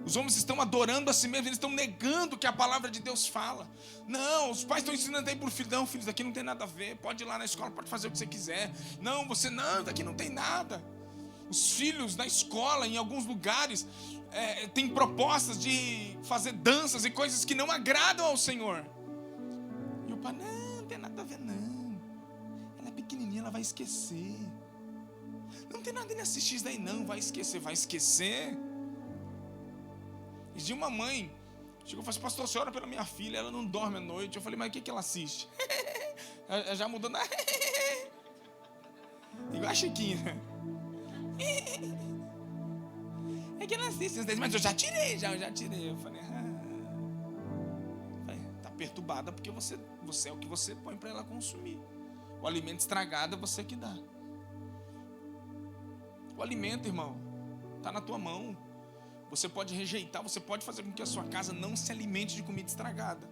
Os homens estão adorando a si mesmos, eles estão negando o que a palavra de Deus fala. Não, os pais estão ensinando aí para o filho: não, filhos, daqui não tem nada a ver, pode ir lá na escola, pode fazer o que você quiser. Não, você não, daqui não tem nada. Os filhos na escola, em alguns lugares, têm propostas de fazer danças e coisas que não agradam ao Senhor. E o pai: não tem nada a ver não, ela é pequenininha, ela vai esquecer. Não tem nada em assistir isso daí não, vai esquecer. E de uma mãe chegou e falou assim: pastor, a senhora pela minha filha, ela não dorme à noite. Eu falei: mas o que ela assiste? Já mudou na... igual a Chiquinha. É que ela assiste os desenhos, mas eu já tirei. Eu falei: tá perturbada porque você é o que você põe para ela consumir. O alimento estragado é você que dá. O alimento, irmão, está na tua mão. Você pode rejeitar, você pode fazer com que a sua casa não se alimente de comida estragada.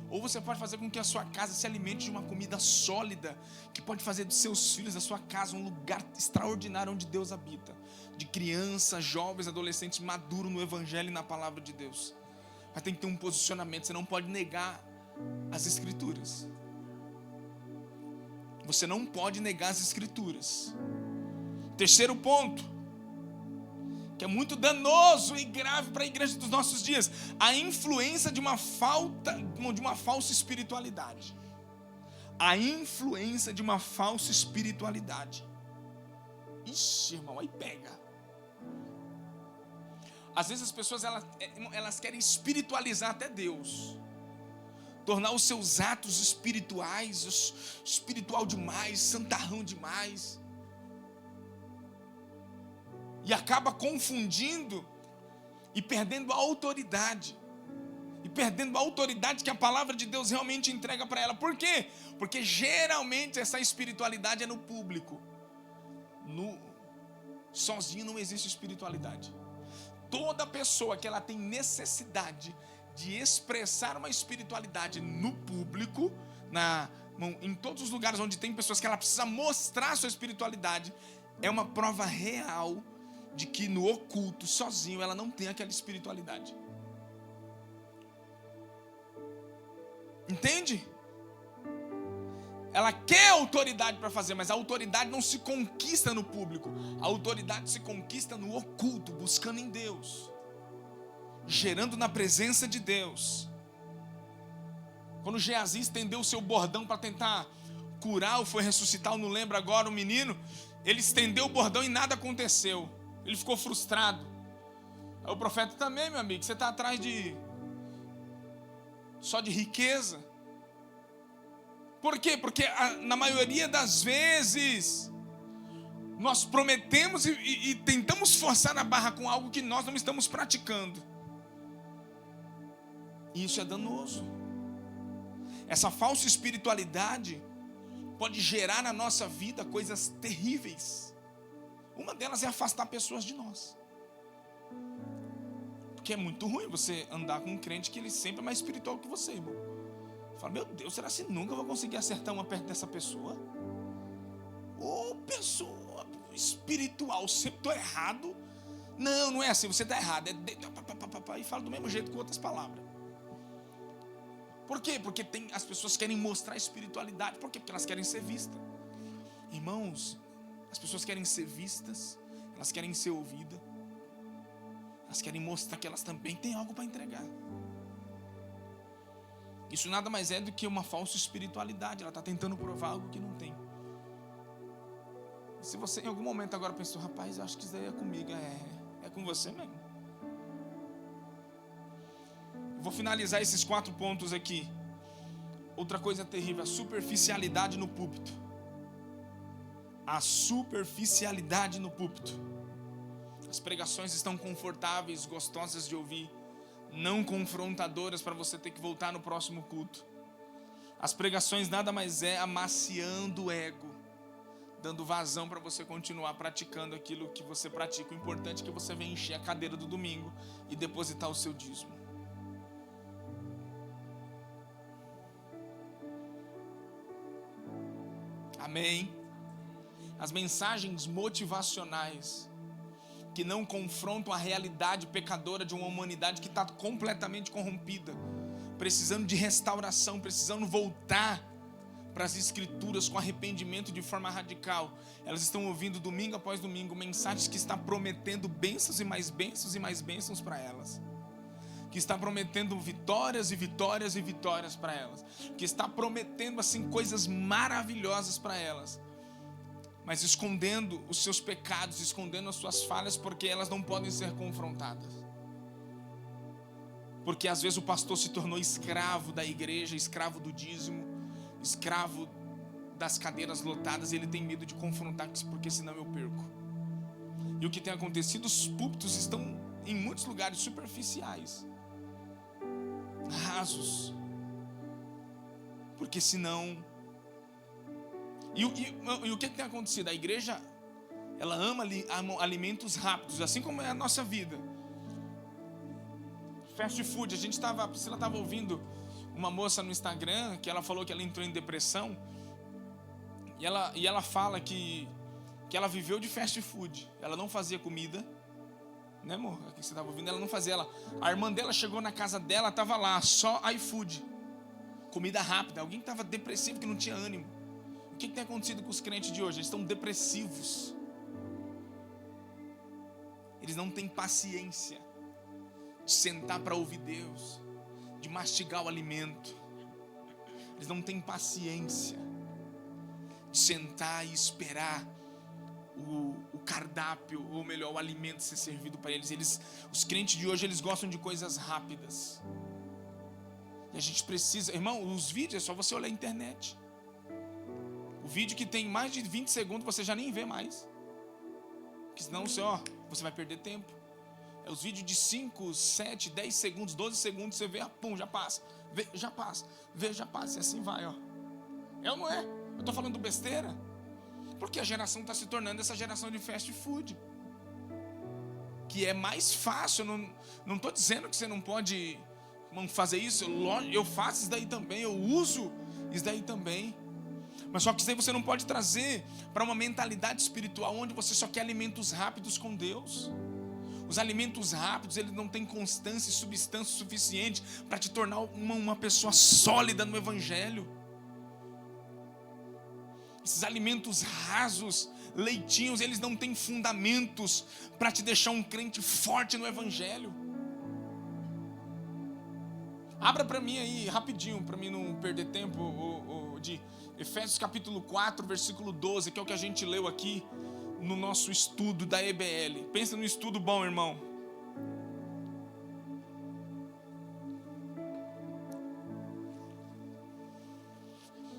Ou você pode fazer com que a sua casa se alimente de uma comida sólida, que pode fazer dos seus filhos, da sua casa, um lugar extraordinário onde Deus habita. De crianças, jovens, adolescentes maduros no Evangelho e na Palavra de Deus. Mas tem que ter um posicionamento, você não pode negar as Escrituras. Você não pode negar as Escrituras. Terceiro ponto, que é muito danoso e grave para a igreja dos nossos dias: a influência de uma falsa espiritualidade. A influência de uma falsa espiritualidade. Ixi, irmão, aí pega. Às vezes as pessoas elas querem espiritualizar até Deus, tornar os seus atos espirituais, espiritual demais, santarrão demais. E acaba confundindo e perdendo a autoridade. E perdendo a autoridade que a palavra de Deus realmente entrega para ela. Por quê? Porque geralmente essa espiritualidade é no público. Sozinho não existe espiritualidade. Toda pessoa que ela tem necessidade de expressar uma espiritualidade no público, em todos os lugares onde tem pessoas que ela precisa mostrar sua espiritualidade, é uma prova real de que no oculto, sozinho, ela não tem aquela espiritualidade. Entende? Ela quer autoridade para fazer, mas a autoridade não se conquista no público. A autoridade se conquista no oculto, buscando em Deus, gerando na presença de Deus. Quando Geazi estendeu o seu bordão para tentar curar ou foi ressuscitar, eu não lembro agora, o menino, ele estendeu o bordão e nada aconteceu. Ele ficou frustrado. Aí o profeta também, meu amigo, você está atrás só de riqueza. Por quê? Porque na maioria das vezes nós prometemos e tentamos forçar a barra com algo que nós não estamos praticando. E isso é danoso. Essa falsa espiritualidade pode gerar na nossa vida coisas terríveis. Uma delas é afastar pessoas de nós. Porque é muito ruim você andar com um crente que ele sempre é mais espiritual que você, irmão. Fala: meu Deus, será que nunca vou conseguir acertar uma perto dessa pessoa? Ô, pessoa espiritual, sempre estou errado. Não é assim, você está errado. E fala do mesmo jeito com outras palavras. Por quê? Porque as pessoas querem mostrar espiritualidade. Por quê? Porque elas querem ser vistas. Irmãos, as pessoas querem ser vistas, elas querem ser ouvidas, elas querem mostrar que elas também têm algo para entregar. Isso nada mais é do que uma falsa espiritualidade. Ela está tentando provar algo que não tem. E se você em algum momento agora pensou: rapaz, eu acho que isso daí é comigo, é com você mesmo. Vou finalizar esses 4 pontos aqui. Outra coisa terrível: a superficialidade no púlpito. A superficialidade no púlpito. As pregações estão confortáveis, gostosas de ouvir, não confrontadoras para você ter que voltar no próximo culto. As pregações nada mais é amaciando o ego, dando vazão para você continuar praticando aquilo que você pratica. O importante é que você venha encher a cadeira do domingo e depositar o seu dízimo. Amém? As mensagens motivacionais que não confrontam a realidade pecadora de uma humanidade que está completamente corrompida, precisando de restauração, precisando voltar para as Escrituras com arrependimento de forma radical. Elas estão ouvindo domingo após domingo mensagens que estão prometendo bênçãos e mais bênçãos e mais bênçãos para elas, que está prometendo vitórias e vitórias e vitórias para elas, que está prometendo assim coisas maravilhosas para elas, mas escondendo os seus pecados, escondendo as suas falhas, porque elas não podem ser confrontadas. Porque às vezes o pastor se tornou escravo da igreja, escravo do dízimo, escravo das cadeiras lotadas, e ele tem medo de confrontar, porque senão eu perco. E o que tem acontecido, os púlpitos estão em muitos lugares superficiais, rasos, porque senão... E o que tem acontecido? A igreja, ela ama alimentos rápidos, assim como é a nossa vida. Fast food, a Priscila estava ouvindo uma moça no Instagram, que ela falou que ela entrou em depressão, e ela fala que ela viveu de fast food. Ela não fazia comida, né, amor? Aqui você estava ouvindo, ela não fazia. A irmã dela chegou na casa dela, estava lá, só iFood, comida rápida. Alguém que estava depressivo, que não tinha ânimo. O que tem acontecido com os crentes de hoje? Eles estão depressivos. Eles não têm paciência de sentar para ouvir Deus, de mastigar o alimento. Eles não têm paciência de sentar e esperar o cardápio, ou melhor, o alimento ser servido para eles. Os crentes de hoje, eles gostam de coisas rápidas. E a gente precisa, irmão, os vídeos é só você olhar a internet. O vídeo que tem mais de 20 segundos você já nem vê mais, porque senão você vai perder tempo. É os vídeos de 5, 7, 10 segundos, 12 segundos, você vê, pum, já passa, vê, já passa, vê, já passa, e assim vai, ó. É ou não é? Eu estou falando besteira? Porque a geração está se tornando essa geração de fast food, que é mais fácil. Não estou dizendo que você não pode fazer isso, eu faço isso daí também, eu uso isso daí também. Mas só que isso daí você não pode trazer para uma mentalidade espiritual onde você só quer alimentos rápidos com Deus. Os alimentos rápidos, eles não têm constância e substância suficiente para te tornar uma pessoa sólida no Evangelho. Esses alimentos rasos, leitinhos, eles não têm fundamentos para te deixar um crente forte no Evangelho. Abra para mim aí, rapidinho, para mim não perder tempo, de Efésios capítulo 4, versículo 12, que é o que a gente leu aqui no nosso estudo da EBL. Pensa no estudo bom, irmão.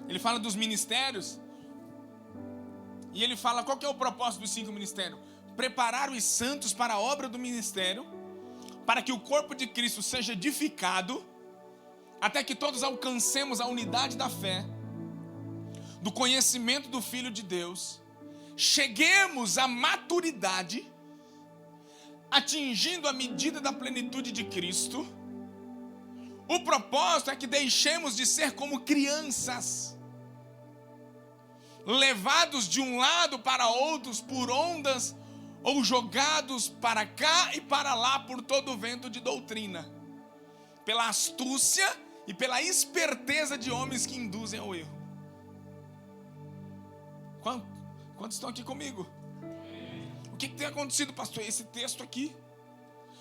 Ele fala dos ministérios, e ele fala qual que é o propósito dos 5 ministérios: preparar os santos para a obra do ministério, para que o corpo de Cristo seja edificado, até que todos alcancemos a unidade da fé, do conhecimento do Filho de Deus, cheguemos à maturidade, atingindo a medida da plenitude de Cristo. O propósito é que deixemos de ser como crianças, levados de um lado para outros por ondas, ou jogados para cá e para lá por todo o vento de doutrina, pela astúcia e pela esperteza de homens que induzem ao erro. Quantos estão aqui comigo? O que tem acontecido, pastor? Esse texto aqui,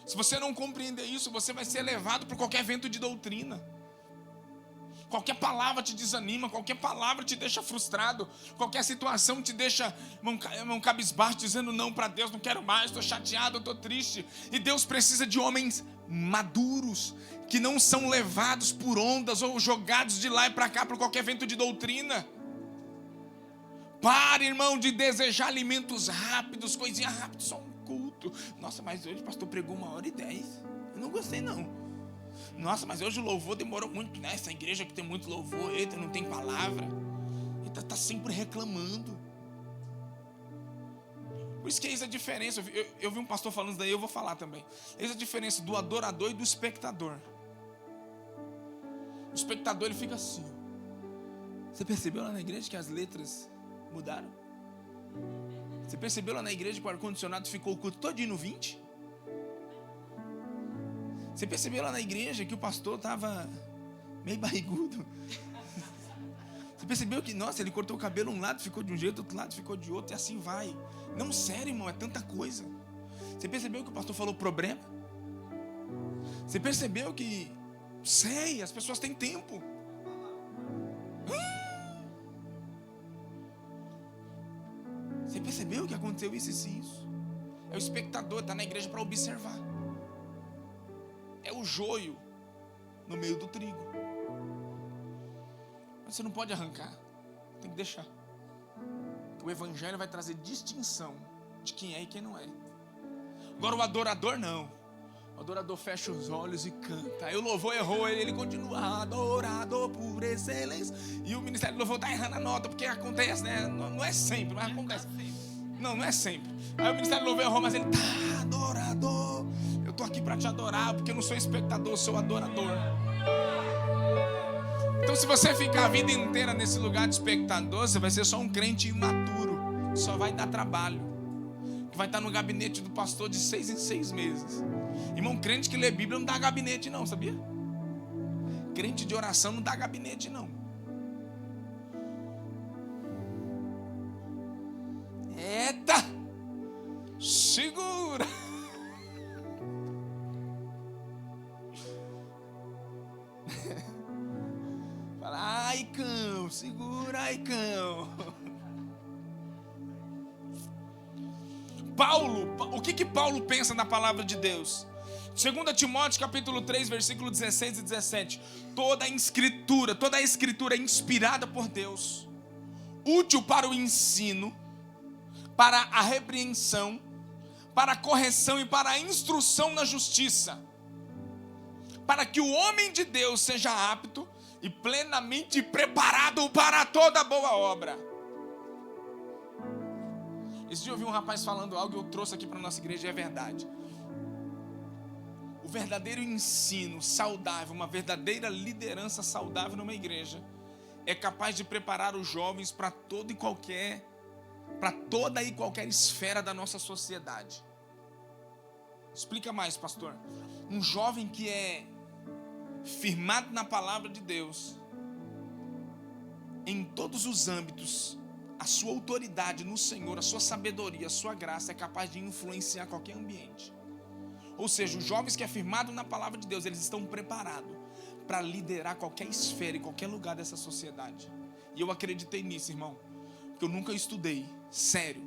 se você não compreender isso, você vai ser levado por qualquer vento de doutrina. Qualquer palavra te desanima, qualquer palavra te deixa frustrado, qualquer situação te deixa mão cabisbaixo, dizendo não para Deus, não quero mais, estou chateado, estou triste. E Deus precisa de homens maduros, que não são levados por ondas ou jogados de lá e para cá por qualquer vento de doutrina. Pare, irmão, de desejar alimentos rápidos, coisinha rápida, só um culto. Nossa, mas hoje o pastor pregou 1h10. Eu não gostei, não. Nossa, mas hoje o louvor demorou muito, né? Essa igreja que tem muito louvor, eita, não tem palavra. Eita, tá sempre reclamando. Por isso que eis a diferença. Eu vi um pastor falando isso daí, eu vou falar também. Eis a diferença do adorador e do espectador. O espectador, ele fica assim. Você percebeu lá na igreja que as letras mudaram? Você percebeu lá na igreja que o ar-condicionado ficou o culto todinho no 20? Você percebeu lá na igreja que o pastor estava meio barrigudo? Você percebeu que, nossa, ele cortou o cabelo um lado, ficou de um jeito, outro lado ficou de outro, e assim vai. Não, sério, irmão, é tanta coisa. Você percebeu que o pastor falou problema? Você percebeu que, sei, as pessoas têm tempo. Você percebeu que aconteceu isso e isso? É o espectador, está na igreja para observar. É o joio no meio do trigo. Mas você não pode arrancar, tem que deixar. O evangelho vai trazer distinção de quem é e quem não é. Agora o adorador não. O adorador fecha os olhos e canta. Aí o louvor errou, ele continua adorador por excelência. E o ministério do louvor está errando a nota, porque acontece, né? Não é sempre, mas acontece. Não é sempre. Aí o ministério do louvor errou, mas ele está adorador. Eu estou aqui para te adorar, porque eu não sou espectador, eu sou adorador. Então se você ficar a vida inteira nesse lugar de espectador, você vai ser só um crente imaturo. Só vai dar trabalho. Vai estar no gabinete do pastor de 6 em 6 meses. Irmão, crente que lê Bíblia não dá gabinete não, sabia? Crente de oração não dá gabinete não. Eita! Segura! Fala, ai cão, segura, ai cão. Paulo, o que Paulo pensa na palavra de Deus? 2 Timóteo capítulo 3, versículo 16 e 17. Toda a escritura é inspirada por Deus, útil para o ensino, para a repreensão, para a correção e para a instrução na justiça, para que o homem de Deus seja apto e plenamente preparado para toda boa obra. Esse dia eu vi um rapaz falando algo e eu trouxe aqui para a nossa igreja e é verdade. O verdadeiro ensino saudável, uma verdadeira liderança saudável numa igreja é capaz de preparar os jovens para toda e qualquer esfera da nossa sociedade. Explica mais, pastor. Um jovem que é firmado na palavra de Deus, em todos os âmbitos, a sua autoridade no Senhor, a sua sabedoria, a sua graça é capaz de influenciar qualquer ambiente. Ou seja, os jovens que é firmado na palavra de Deus, eles estão preparados para liderar qualquer esfera e qualquer lugar dessa sociedade. E eu acreditei nisso, irmão, porque eu nunca estudei, sério,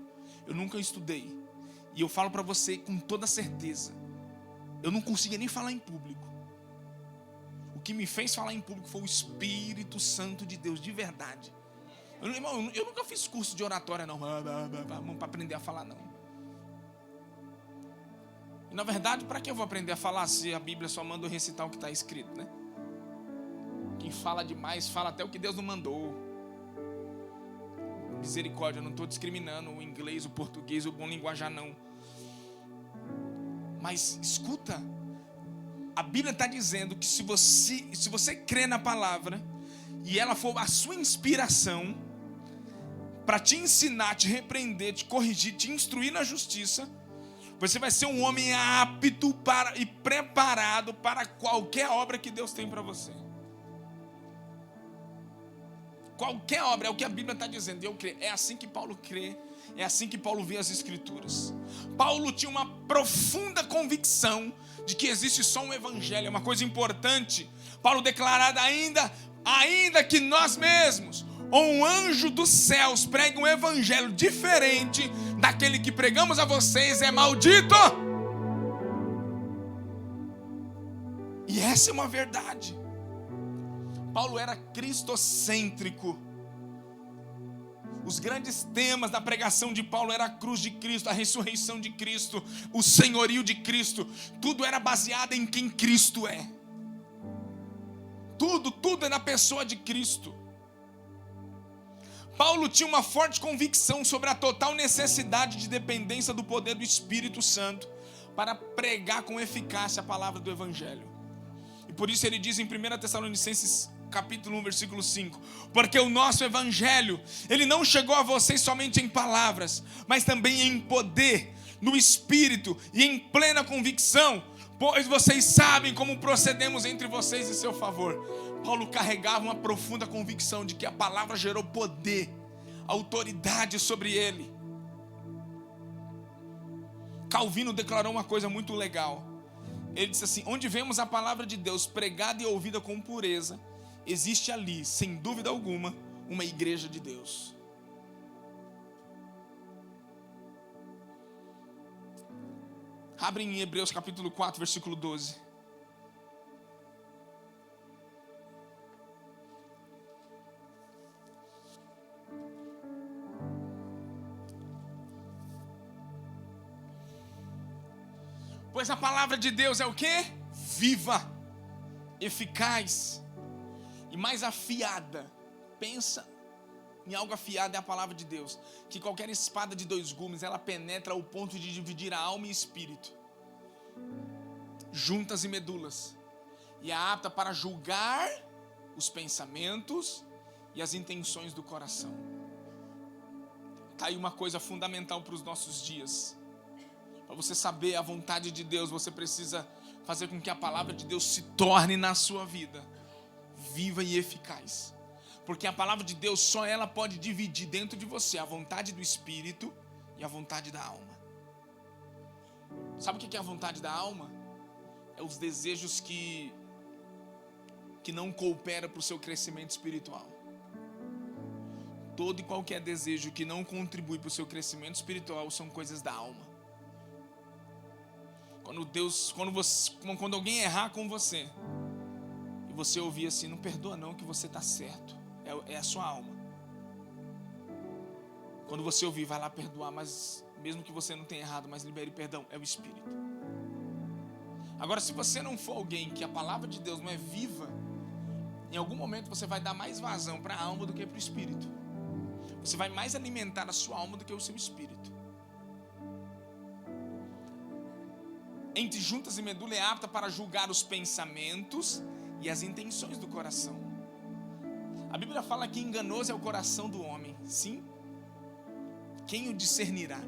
eu nunca estudei. E eu falo para você com toda certeza, eu não conseguia nem falar em público. O que me fez falar em público foi o Espírito Santo de Deus, de verdade. Eu nunca fiz curso de oratória não, para aprender a falar não. E na verdade, para que eu vou aprender a falar se a Bíblia só manda eu recitar o que está escrito, né? Quem fala demais, fala até o que Deus não mandou. Misericórdia, eu não estou discriminando o inglês, o português, o bom linguajar não. Mas escuta, a Bíblia está dizendo que se você crê na palavra e ela for a sua inspiração para te ensinar, te repreender, te corrigir, te instruir na justiça, você vai ser um homem apto e preparado para qualquer obra que Deus tem para você. Qualquer obra, é o que a Bíblia está dizendo, eu creio. É assim que Paulo crê, é assim que Paulo vê as Escrituras. Paulo tinha uma profunda convicção de que existe só um evangelho, é uma coisa importante. Paulo declarava ainda que nós mesmos, ou um anjo dos céus pregue um evangelho diferente daquele que pregamos a vocês, é maldito. E essa é uma verdade. Paulo era cristocêntrico. Os grandes temas da pregação de Paulo era a cruz de Cristo, a ressurreição de Cristo, o senhorio de Cristo. Tudo era baseado em quem Cristo é. Tudo é na pessoa de Cristo. Paulo tinha uma forte convicção sobre a total necessidade de dependência do poder do Espírito Santo para pregar com eficácia a palavra do Evangelho. E por isso ele diz em 1 Tessalonicenses capítulo 1, versículo 5: porque o nosso Evangelho, ele não chegou a vocês somente em palavras, mas também em poder, no Espírito e em plena convicção, pois vocês sabem como procedemos entre vocês em seu favor. Paulo carregava uma profunda convicção de que a palavra gerou poder, autoridade sobre ele. Calvino declarou uma coisa muito legal. Ele disse assim: onde vemos a palavra de Deus pregada e ouvida com pureza, existe ali, sem dúvida alguma, uma igreja de Deus. Abre em Hebreus capítulo 4, versículo 12. Pois a palavra de Deus é o quê? Viva, eficaz e mais afiada. Pensa em algo afiado, é a palavra de Deus. Que qualquer espada de 2 gumes, ela penetra ao ponto de dividir a alma e espírito, juntas e medulas, e é apta para julgar os pensamentos e as intenções do coração. Está aí uma coisa fundamental para os nossos dias. Para você saber a vontade de Deus, você precisa fazer com que a palavra de Deus se torne na sua vida viva e eficaz. Porque a palavra de Deus, só ela pode dividir dentro de você a vontade do Espírito e a vontade da alma. Sabe o que é a vontade da alma? É os desejos que não cooperam para o seu crescimento espiritual. Todo e qualquer desejo que não contribui para o seu crescimento espiritual são coisas da alma. Quando alguém errar com você e você ouvir assim: não perdoa não, que você está certo, é a sua alma. Quando você ouvir: vai lá perdoar, mas mesmo que você não tenha errado, mas libere perdão, é o Espírito. Agora, se você não for alguém que a palavra de Deus não é viva, em algum momento você vai dar mais vazão para a alma do que para o Espírito. Você vai mais alimentar a sua alma do que o seu Espírito. Entre juntas e medula é apta para julgar os pensamentos e as intenções do coração. A Bíblia fala que enganoso é o coração do homem. Sim? Quem o discernirá?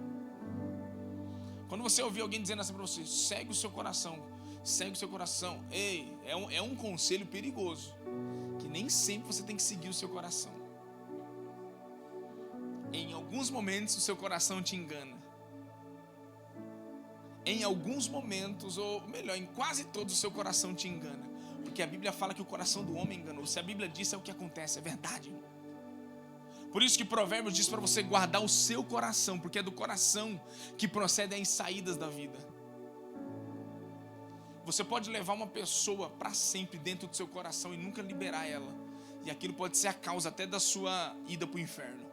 Quando você ouvir alguém dizendo assim para você: segue o seu coração, segue o seu coração. Ei, é um conselho perigoso, que nem sempre você tem que seguir o seu coração. Em alguns momentos o seu coração te engana. Em alguns momentos, ou melhor, em quase todos, o seu coração te engana. Porque a Bíblia fala que o coração do homem é enganoso. Se a Bíblia diz, é o que acontece, é verdade. Por isso que Provérbios diz para você guardar o seu coração, porque é do coração que procedem as saídas da vida. Você pode levar uma pessoa para sempre dentro do seu coração e nunca liberar ela. E aquilo pode ser a causa até da sua ida para o inferno.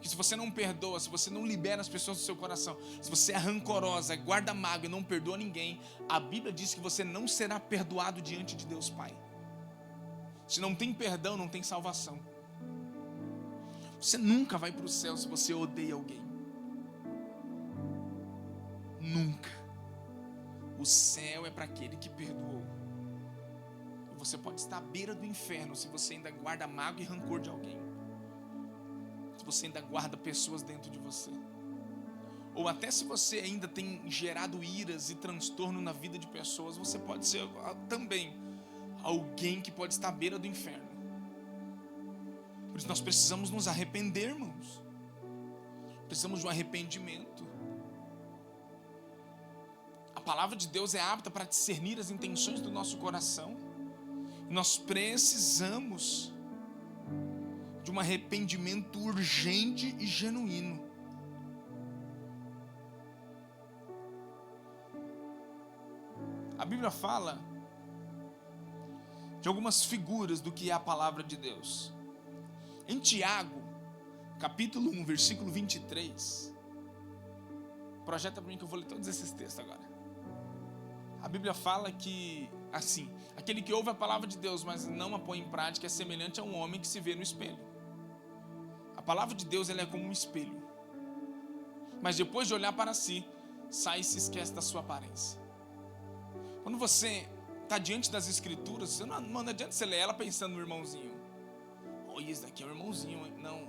Que se você não perdoa, se você não libera as pessoas do seu coração, se você é rancorosa, guarda mágoa e não perdoa ninguém, a Bíblia diz que você não será perdoado diante de Deus Pai. Se não tem perdão, não tem salvação. Você nunca vai para o céu se você odeia alguém. Nunca. O céu é para aquele que perdoou. E você pode estar à beira do inferno se você ainda guarda mágoa e rancor de alguém. Se você ainda guarda pessoas dentro de você. Ou até se você ainda tem gerado iras e transtorno na vida de pessoas, você pode ser também alguém que pode estar à beira do inferno. Por isso nós precisamos nos arrepender, irmãos. Precisamos de um arrependimento. A palavra de Deus é apta para discernir as intenções do nosso coração. Nós precisamos de um arrependimento urgente e genuíno. A Bíblia fala de algumas figuras do que é a palavra de Deus. Em Tiago, capítulo 1, versículo 23, projeta para mim que eu vou ler todos esses textos agora. A Bíblia fala que assim: aquele que ouve a palavra de Deus, mas não a põe em prática, é semelhante a um homem que se vê no espelho. A palavra de Deus, ela é como um espelho. Mas depois de olhar para si, sai e se esquece da sua aparência. Quando você está diante das Escrituras, não adianta você ler ela pensando no irmãozinho. Olha, esse daqui é o irmãozinho. Não.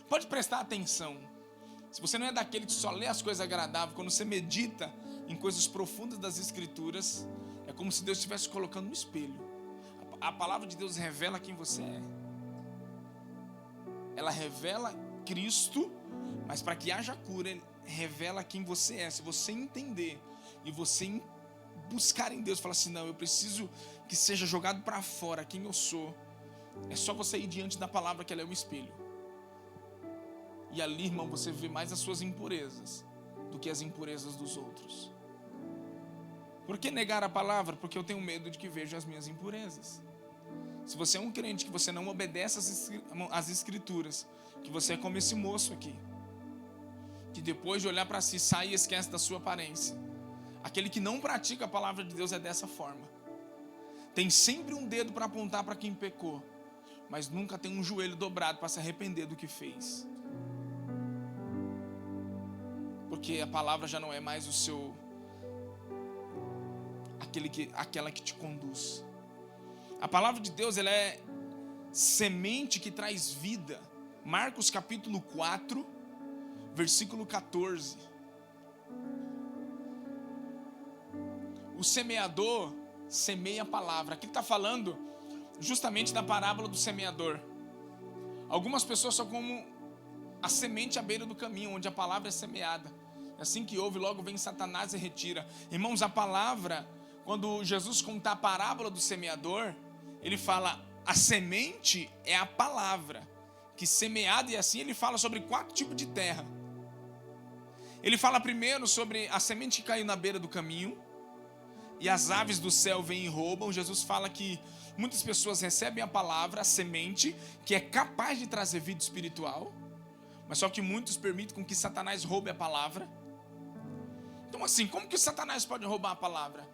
Pode prestar atenção. Se você não é daquele que só lê as coisas agradáveis, quando você medita em coisas profundas das Escrituras, é como se Deus estivesse colocando no espelho. A palavra de Deus revela quem você é. Ela revela Cristo, mas para que haja cura, ele revela quem você é. Se você entender e você buscar em Deus, falar assim: não, eu preciso que seja jogado para fora quem eu sou. É só você ir diante da palavra, que ela é um espelho. E ali, irmão, você vê mais as suas impurezas do que as impurezas dos outros. Por que negar a palavra? Porque eu tenho medo de que vejam as minhas impurezas. Se você é um crente que você não obedece às Escrituras, que você é como esse moço aqui, que depois de olhar para si, sai e esquece da sua aparência. Aquele que não pratica a palavra de Deus é dessa forma. Tem sempre um dedo para apontar para quem pecou, mas nunca tem um joelho dobrado para se arrepender do que fez. Porque a palavra já não é mais o seu, aquela que te conduz. A palavra de Deus, ela é semente que traz vida. Marcos capítulo 4, versículo 14. O semeador semeia a palavra. Aqui está falando justamente da parábola do semeador. Algumas pessoas são como a semente à beira do caminho, onde a palavra é semeada. Assim que ouve, logo vem Satanás e retira. Irmãos, a palavra, quando Jesus conta a parábola do semeador, ele fala: a semente é a palavra que semeada, e assim ele fala sobre 4 tipos de terra. Ele fala primeiro sobre a semente que caiu na beira do caminho, e as aves do céu vêm e roubam. Jesus fala que muitas pessoas recebem a palavra, a semente, que é capaz de trazer vida espiritual, mas só que muitos permitem com que Satanás roube a palavra. Então assim, como que Satanás pode roubar a palavra?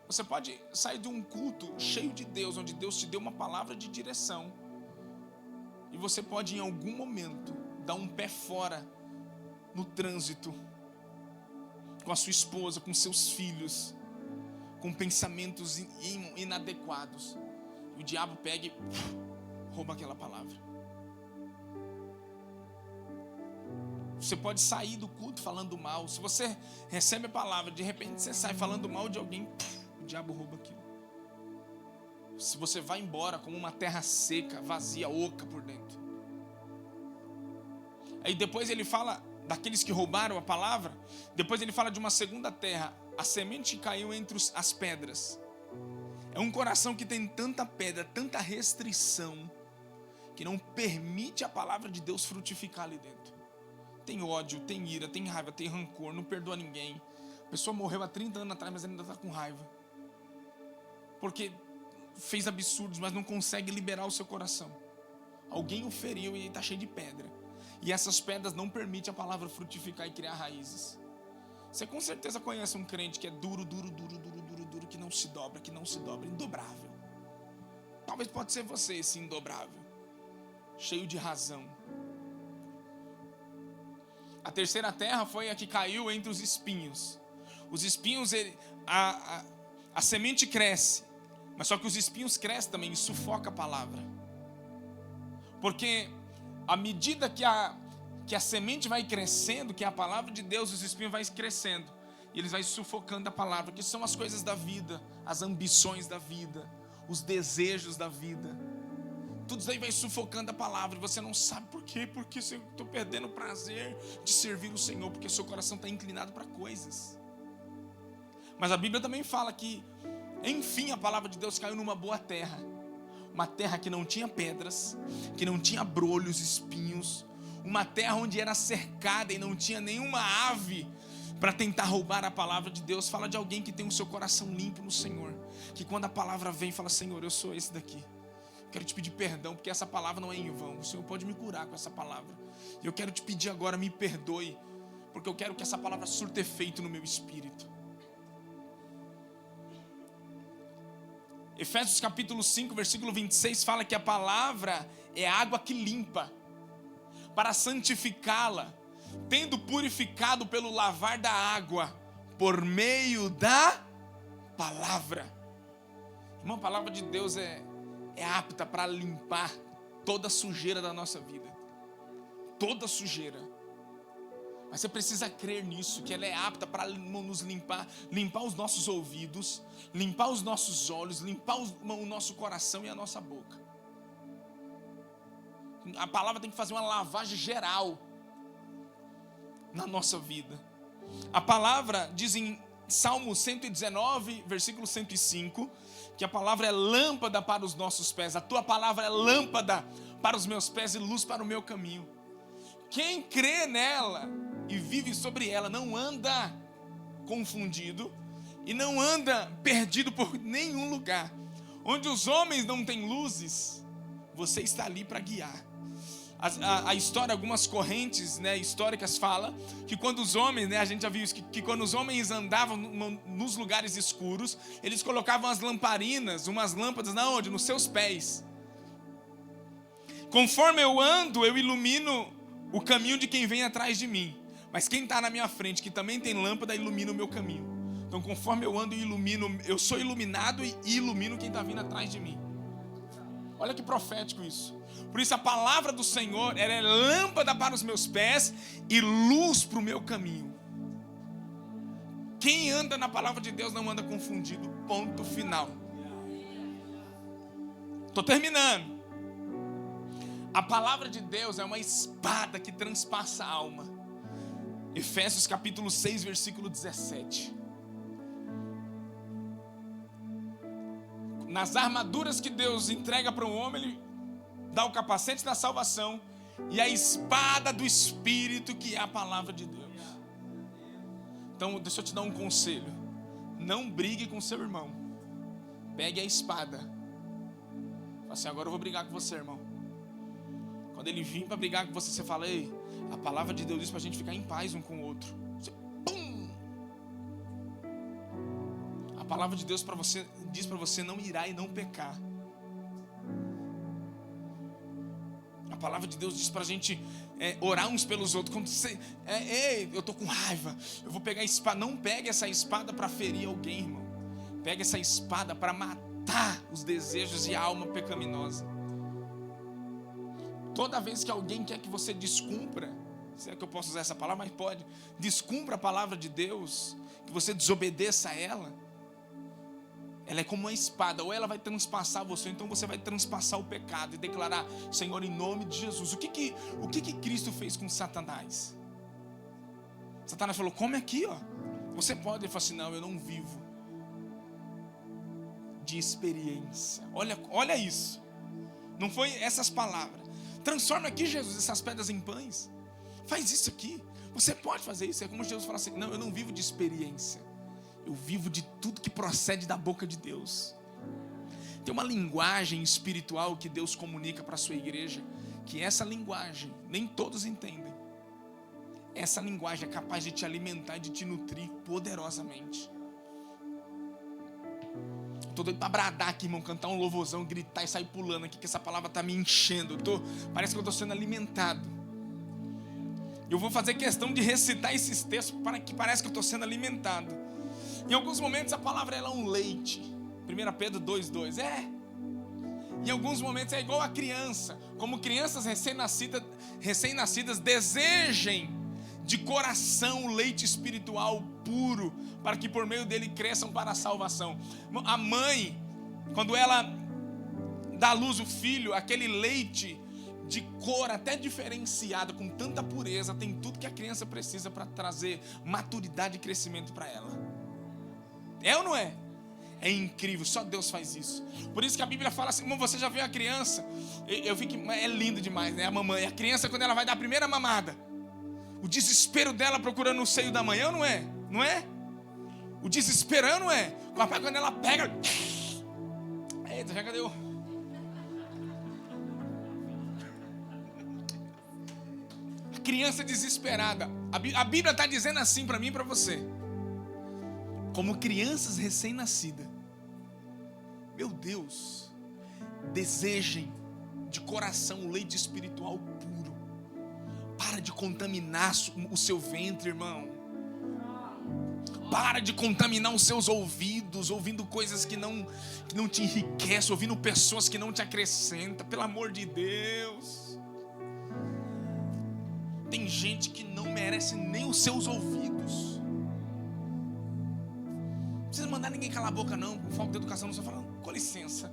Você pode sair de um culto cheio de Deus, onde Deus te deu uma palavra de direção, e você pode em algum momento dar um pé fora no trânsito, com a sua esposa, com seus filhos, com pensamentos inadequados, e o diabo pega e rouba aquela palavra. Você pode sair do culto falando mal. Se você recebe a palavra, de repente você sai falando mal de alguém, o diabo rouba aquilo. Se você vai embora como uma terra seca, vazia, oca por dentro. Aí depois ele fala daqueles que roubaram a palavra. Depois ele fala de uma segunda terra. A semente caiu entre as pedras. É um coração que tem tanta pedra, tanta restrição, que não permite a palavra de Deus frutificar ali dentro. Tem ódio, tem ira, tem raiva, tem rancor, não perdoa ninguém. A pessoa morreu há 30 anos atrás, mas ainda está com raiva. Porque fez absurdos, mas não consegue liberar o seu coração. Alguém o feriu e ele está cheio de pedra. E essas pedras não permitem a palavra frutificar e criar raízes. Você com certeza conhece um crente que é duro, que não se dobra, indobrável. Talvez pode ser você esse indobrável, cheio de razão. A terceira terra foi a que caiu entre os espinhos. Os espinhos, a semente cresce, mas só que os espinhos crescem também e sufoca a palavra. Porque à medida que a semente vai crescendo, que é a palavra de Deus, os espinhos vão crescendo. E eles vão sufocando a palavra, que são as coisas da vida, as ambições da vida, os desejos da vida. Tudo isso aí vai sufocando a palavra, e você não sabe por quê. Porque eu estou perdendo o prazer de servir o Senhor, porque seu coração está inclinado para coisas. Mas a Bíblia também fala que, enfim, a palavra de Deus caiu numa boa terra. Uma terra que não tinha pedras, que não tinha brolhos, espinhos. Uma terra onde era cercada e não tinha nenhuma ave para tentar roubar a palavra de Deus. Fala de alguém que tem o seu coração limpo no Senhor, que quando a palavra vem, fala: Senhor, eu sou esse daqui. Quero te pedir perdão, porque essa palavra não é em vão. O Senhor pode me curar com essa palavra. E eu quero te pedir agora, me perdoe, porque eu quero que essa palavra surta efeito no meu espírito. Efésios capítulo 5, versículo 26 fala que a palavra é água que limpa, para santificá-la, tendo purificado pelo lavar da água, por meio da palavra. Irmão, a palavra de Deus é apta para limpar toda a sujeira da nossa vida. Toda sujeira. Mas você precisa crer nisso, que ela é apta para nos limpar os nossos ouvidos, limpar os nossos olhos, limpar o nosso coração e a nossa boca. A palavra tem que fazer uma lavagem geral na nossa vida. A palavra diz em Salmo 119, versículo 105, que a palavra é lâmpada para os nossos pés. A tua palavra é lâmpada para os meus pés e luz para o meu caminho. Quem crê nela e vive sobre ela não anda confundido e não anda perdido por nenhum lugar. Onde os homens não têm luzes, você está ali para guiar. A história, algumas correntes, né, históricas fala que quando os homens, né, a gente já viu isso, que quando os homens andavam nos lugares escuros, eles colocavam as lamparinas, umas lâmpadas, na onde? Nos seus pés. Conforme eu ando, eu ilumino o caminho de quem vem atrás de mim. Mas quem está na minha frente, que também tem lâmpada, ilumina o meu caminho. Então conforme eu ando, eu sou iluminado e ilumino quem está vindo atrás de mim. Olha que profético isso. Por isso a palavra do Senhor, ela é lâmpada para os meus pés e luz para o meu caminho. Quem anda na palavra de Deus não anda confundido. Ponto final. Estou terminando. A palavra de Deus é uma espada que transpassa a alma. Efésios capítulo 6, versículo 17. Nas armaduras que Deus entrega para um homem, Ele dá o capacete da salvação e a espada do Espírito, que é a palavra de Deus. Então, deixa eu te dar um conselho. Não brigue com seu irmão. Pegue a espada. Fala assim, agora eu vou brigar com você, irmão. Quando ele vir para brigar com você, você fala, ei, a palavra de Deus diz para a gente ficar em paz um com o outro. Você, pum! A palavra de Deus diz para você não irar e não pecar. A palavra de Deus diz para a gente orar uns pelos outros. Quando você, ei, eu estou com raiva, eu vou pegar a espada. Não pegue essa espada para ferir alguém, irmão. Pegue essa espada para matar os desejos e a alma pecaminosa. Toda vez que alguém quer que você descumpra, será que eu posso usar essa palavra? Mas pode. Descumpra a palavra de Deus, que você desobedeça a ela. Ela é como uma espada, ou ela vai transpassar você, então você vai transpassar o pecado e declarar, Senhor, em nome de Jesus. O que Cristo fez com Satanás? Satanás falou, come aqui, ó. Você pode. Ele falou assim, não, eu não vivo de experiência. Olha isso. Não foi essas palavras. Transforma aqui, Jesus, essas pedras em pães. Faz isso aqui. Você pode fazer isso. É como Jesus fala assim, não, eu não vivo de experiência. Eu vivo de tudo que procede da boca de Deus. Tem uma linguagem espiritual que Deus comunica para a sua igreja, que essa linguagem, nem todos entendem. Essa linguagem é capaz de te alimentar e de te nutrir poderosamente. Estou doido para bradar aqui, irmão, cantar um louvorzão, gritar e sair pulando aqui, que essa palavra está me enchendo. Parece que eu estou sendo alimentado. Eu vou fazer questão de recitar esses textos para que parece que eu estou sendo alimentado. Em alguns momentos a palavra ela é um leite. 1 Pedro 2,2. Em alguns momentos é igual a criança. Como crianças recém-nascidas desejem de coração o leite espiritual puro, para que por meio dele cresçam para a salvação. A mãe, quando ela dá à luz o filho, aquele leite de cor até diferenciada, com tanta pureza, tem tudo que a criança precisa para trazer maturidade e crescimento para ela. É ou não é? É incrível, só Deus faz isso. Por isso que a Bíblia fala assim, irmão, você já viu a criança? Eu vi que é lindo demais, né? A mamãe, a criança quando ela vai dar a primeira mamada, o desespero dela procurando o seio da mãe, ou não é? Não é? O desespero, não é? O papai quando ela pega, eita, já cadê o... A criança desesperada. A Bíblia está dizendo assim para mim e para você. Como crianças recém-nascidas Meu Deus, desejem de coração o leite espiritual puro. Para de contaminar o seu ventre, irmão. Para de contaminar os seus ouvidos, ouvindo coisas que não te enriquecem, ouvindo pessoas que não te acrescentam, pelo amor de Deus. Tem gente que não merece nem os seus ouvidos. Não precisa mandar ninguém calar a boca não, com falta de educação, não só falando, com licença.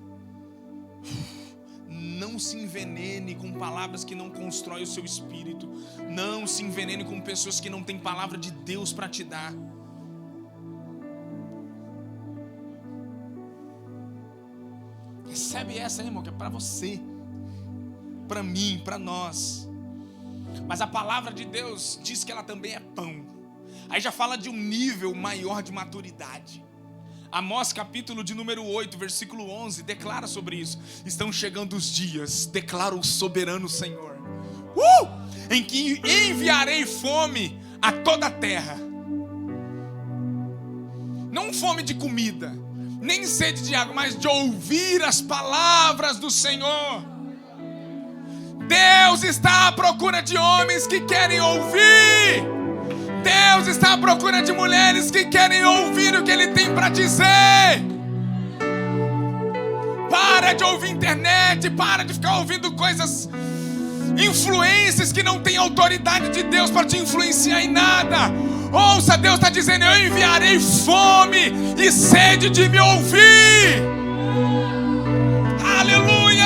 Não se envenene com palavras que não constroem o seu espírito. Não se envenene com pessoas que não têm palavra de Deus para te dar. Recebe essa aí, irmão, que é para você, para mim, para nós. Mas a palavra de Deus diz que ela também é pão. Aí já fala de um nível maior de maturidade. Amós capítulo de número 8, versículo 11, declara sobre isso. Estão chegando os dias, declara o soberano Senhor, em que enviarei fome a toda a terra. Não fome de comida, nem sede de água, mas de ouvir as palavras do Senhor. Deus está à procura de homens que querem ouvir. Deus está à procura de mulheres que querem ouvir o que Ele tem para dizer. Para de ouvir internet, para de ficar ouvindo coisas, influências que não têm autoridade de Deus para te influenciar em nada. Ouça, Deus está dizendo: eu enviarei fome e sede de me ouvir. Aleluia!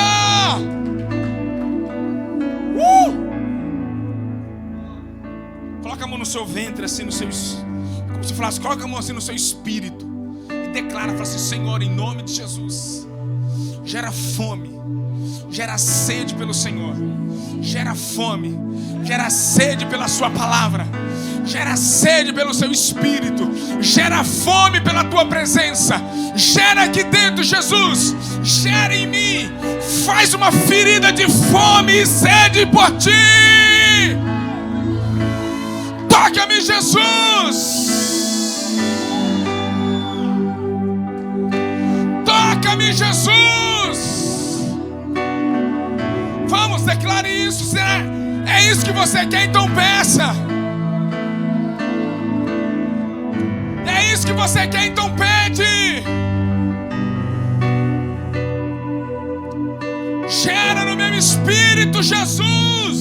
Coloca a mão no seu ventre, assim, no seu, como se falasse, coloca a mão assim no seu espírito e declara, fala assim: Senhor, em nome de Jesus, gera fome, gera sede pelo Senhor, gera fome, gera sede pela sua palavra, gera sede pelo seu espírito, gera fome pela tua presença, gera aqui dentro, Jesus, gera em mim, faz uma ferida de fome e sede por ti. Toca-me, Jesus. Toca-me, Jesus. Vamos, declare isso. É isso que você quer, então peça. É isso que você quer, então pede. Gera no meu espírito, Jesus.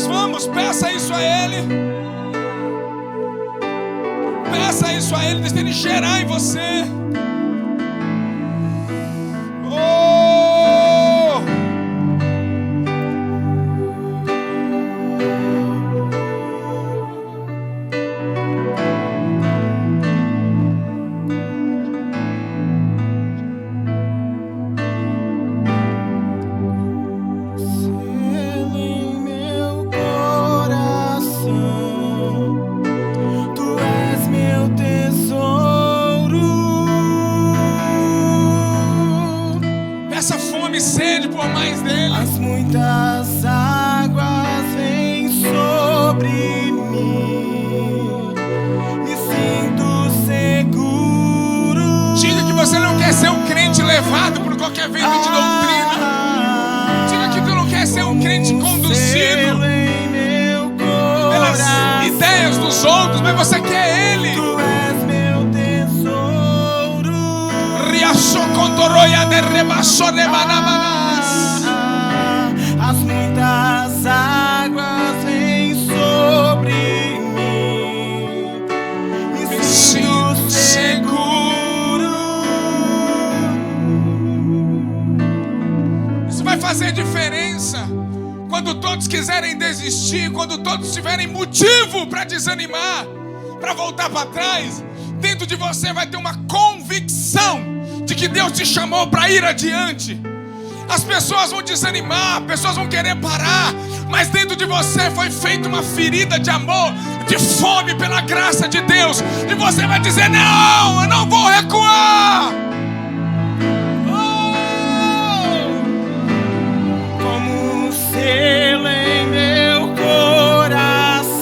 Vamos, peça isso a Ele. Peça isso a Ele, deixa Ele gerar em você.
Muitas águas vêm sobre mim, me sinto seguro.
Diga que você não quer ser um crente levado por qualquer vento de doutrina. Diga que tu não quer ser um crente conduzido pelas ideias dos outros, mas você quer Ele.
Tu és meu tesouro.
Riachocondoroia de rebaixo de manamanas.
As muitas águas vêm sobre mim, me sinto seguro.
Isso vai fazer diferença quando todos quiserem desistir, quando todos tiverem motivo para desanimar, para voltar para trás. Dentro de você vai ter uma convicção de que Deus te chamou para ir adiante. As pessoas vão desanimar, pessoas vão querer parar, mas dentro de você foi feita uma ferida de amor, de fome pela graça de Deus, e você vai dizer: não, eu não vou recuar.
Como um selo em meu coração,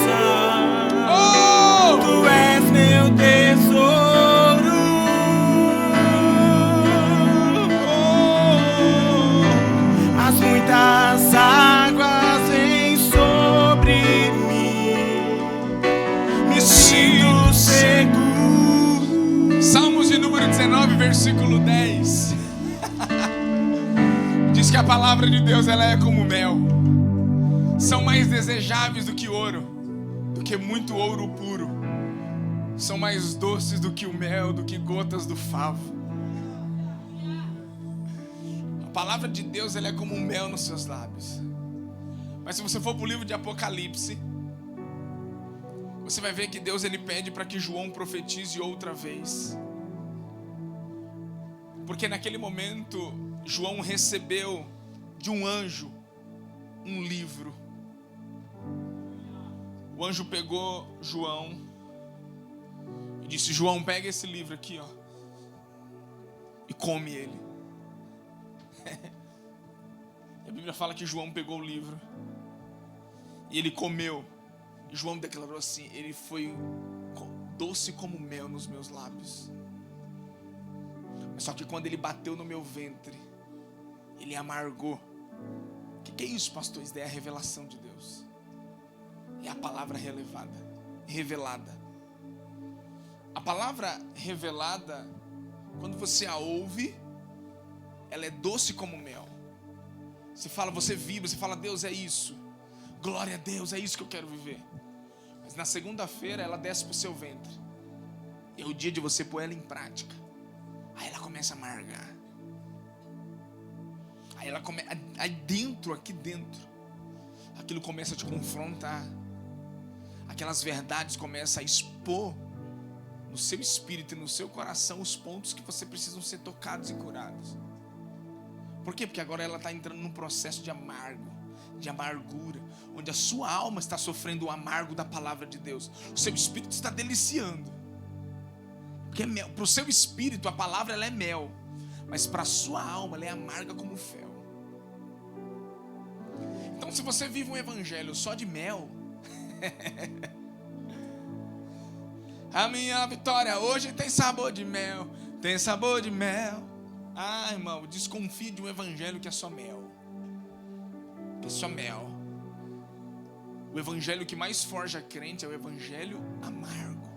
palavra de Deus, ela é como mel. São mais desejáveis do que ouro, do que muito ouro puro. São mais doces do que o mel, do que gotas do favo. A palavra de Deus, ela é como um mel nos seus lábios. Mas se você for para o livro de Apocalipse, você vai ver que Deus, ele pede para que João profetize outra vez. Porque naquele momento, João recebeu de um anjo um livro. O anjo pegou João e disse: João, pega esse livro aqui, ó, e come ele. A Bíblia fala que João pegou o livro e ele comeu. E João declarou assim: ele foi doce como mel nos meus lábios. Mas só que quando ele bateu no meu ventre, ele amargou. O que é isso, pastor? Isso é a revelação de Deus. É a palavra revelada. A palavra revelada, quando você a ouve, ela é doce como mel. Você fala, você vibra, você fala: Deus, é isso. Glória a Deus, é isso que eu quero viver. Mas na segunda-feira ela desce para o seu ventre. É o dia de você pôr ela em prática. Aí ela começa a amargar. Aí dentro, aqui dentro, aquilo começa a te confrontar. Aquelas verdades começam a expor no seu espírito e no seu coração os pontos que você precisam ser tocados e curados. Por quê? Porque agora ela está entrando num processo de amargura, onde a sua alma está sofrendo o amargo da palavra de Deus. O seu espírito está deliciando. Porque para o seu espírito a palavra, ela é mel, mas para a sua alma ela é amarga como fel. Então, se você vive um evangelho só de mel, a minha vitória hoje tem sabor de mel, tem sabor de mel. Ah, irmão, desconfie de um evangelho que é só mel. Que é só mel. O evangelho que mais forja crente é o evangelho amargo.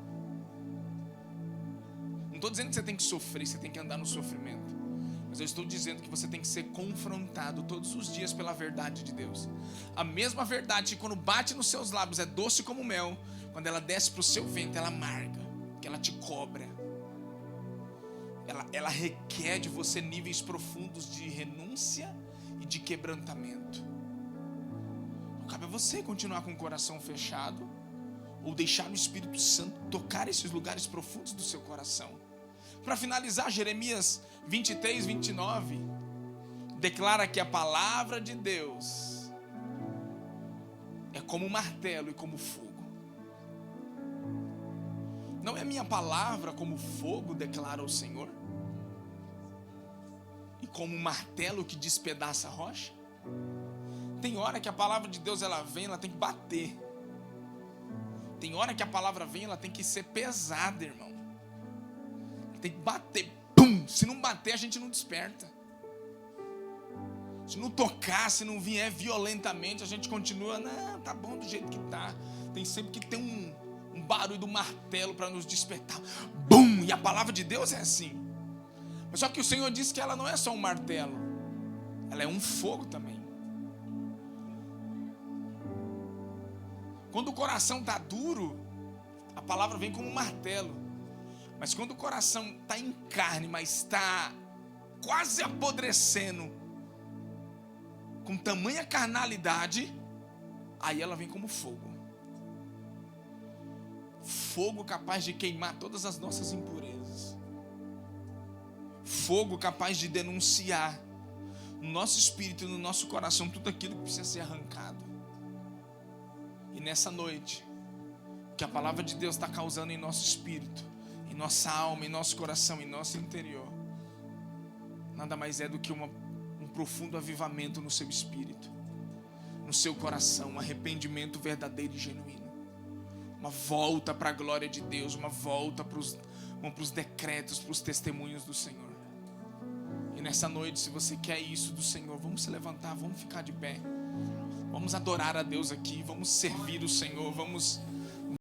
Não estou dizendo que você tem que sofrer, você tem que andar no sofrimento. Mas eu estou dizendo que você tem que ser confrontado todos os dias pela verdade de Deus. A mesma verdade que quando bate nos seus lábios é doce como mel, quando ela desce para o seu ventre, ela amarga, que ela te cobra. Ela requer de você níveis profundos de renúncia e de quebrantamento. Não cabe a você continuar com o coração fechado ou deixar o Espírito Santo tocar esses lugares profundos do seu coração. Para finalizar, Jeremias 23, 29 declara que a palavra de Deus é como um martelo e como fogo. Não é minha palavra como fogo, declara o Senhor, e como um martelo que despedaça a rocha? Tem hora que a palavra de Deus ela vem, ela tem que bater. Tem hora que a palavra vem, ela tem que ser pesada, irmão. Ela tem que bater, pum! Se não bater, a gente não desperta. Se não tocar, se não vier violentamente, a gente continua, não, tá bom do jeito que tá. Tem sempre que ter um barulho do martelo para nos despertar. Bum! E a palavra de Deus é assim. Mas só que o Senhor disse que ela não é só um martelo, ela é um fogo também. Quando o coração está duro, a palavra vem como um martelo. Mas quando o coração está em carne, mas está quase apodrecendo, com tamanha carnalidade, aí ela vem como fogo. Fogo capaz de queimar todas as nossas impurezas. Fogo capaz de denunciar no nosso espírito e no nosso coração tudo aquilo que precisa ser arrancado. E nessa noite, o que a palavra de Deus está causando em nosso espírito, em nossa alma, em nosso coração, em nosso interior, nada mais é do que um profundo avivamento no seu espírito, no seu coração, um arrependimento verdadeiro e genuíno, uma volta para a glória de Deus, uma volta para os decretos, para os testemunhos do Senhor. E nessa noite, se você quer isso do Senhor, vamos se levantar, vamos ficar de pé, vamos adorar a Deus aqui, vamos servir o Senhor, vamos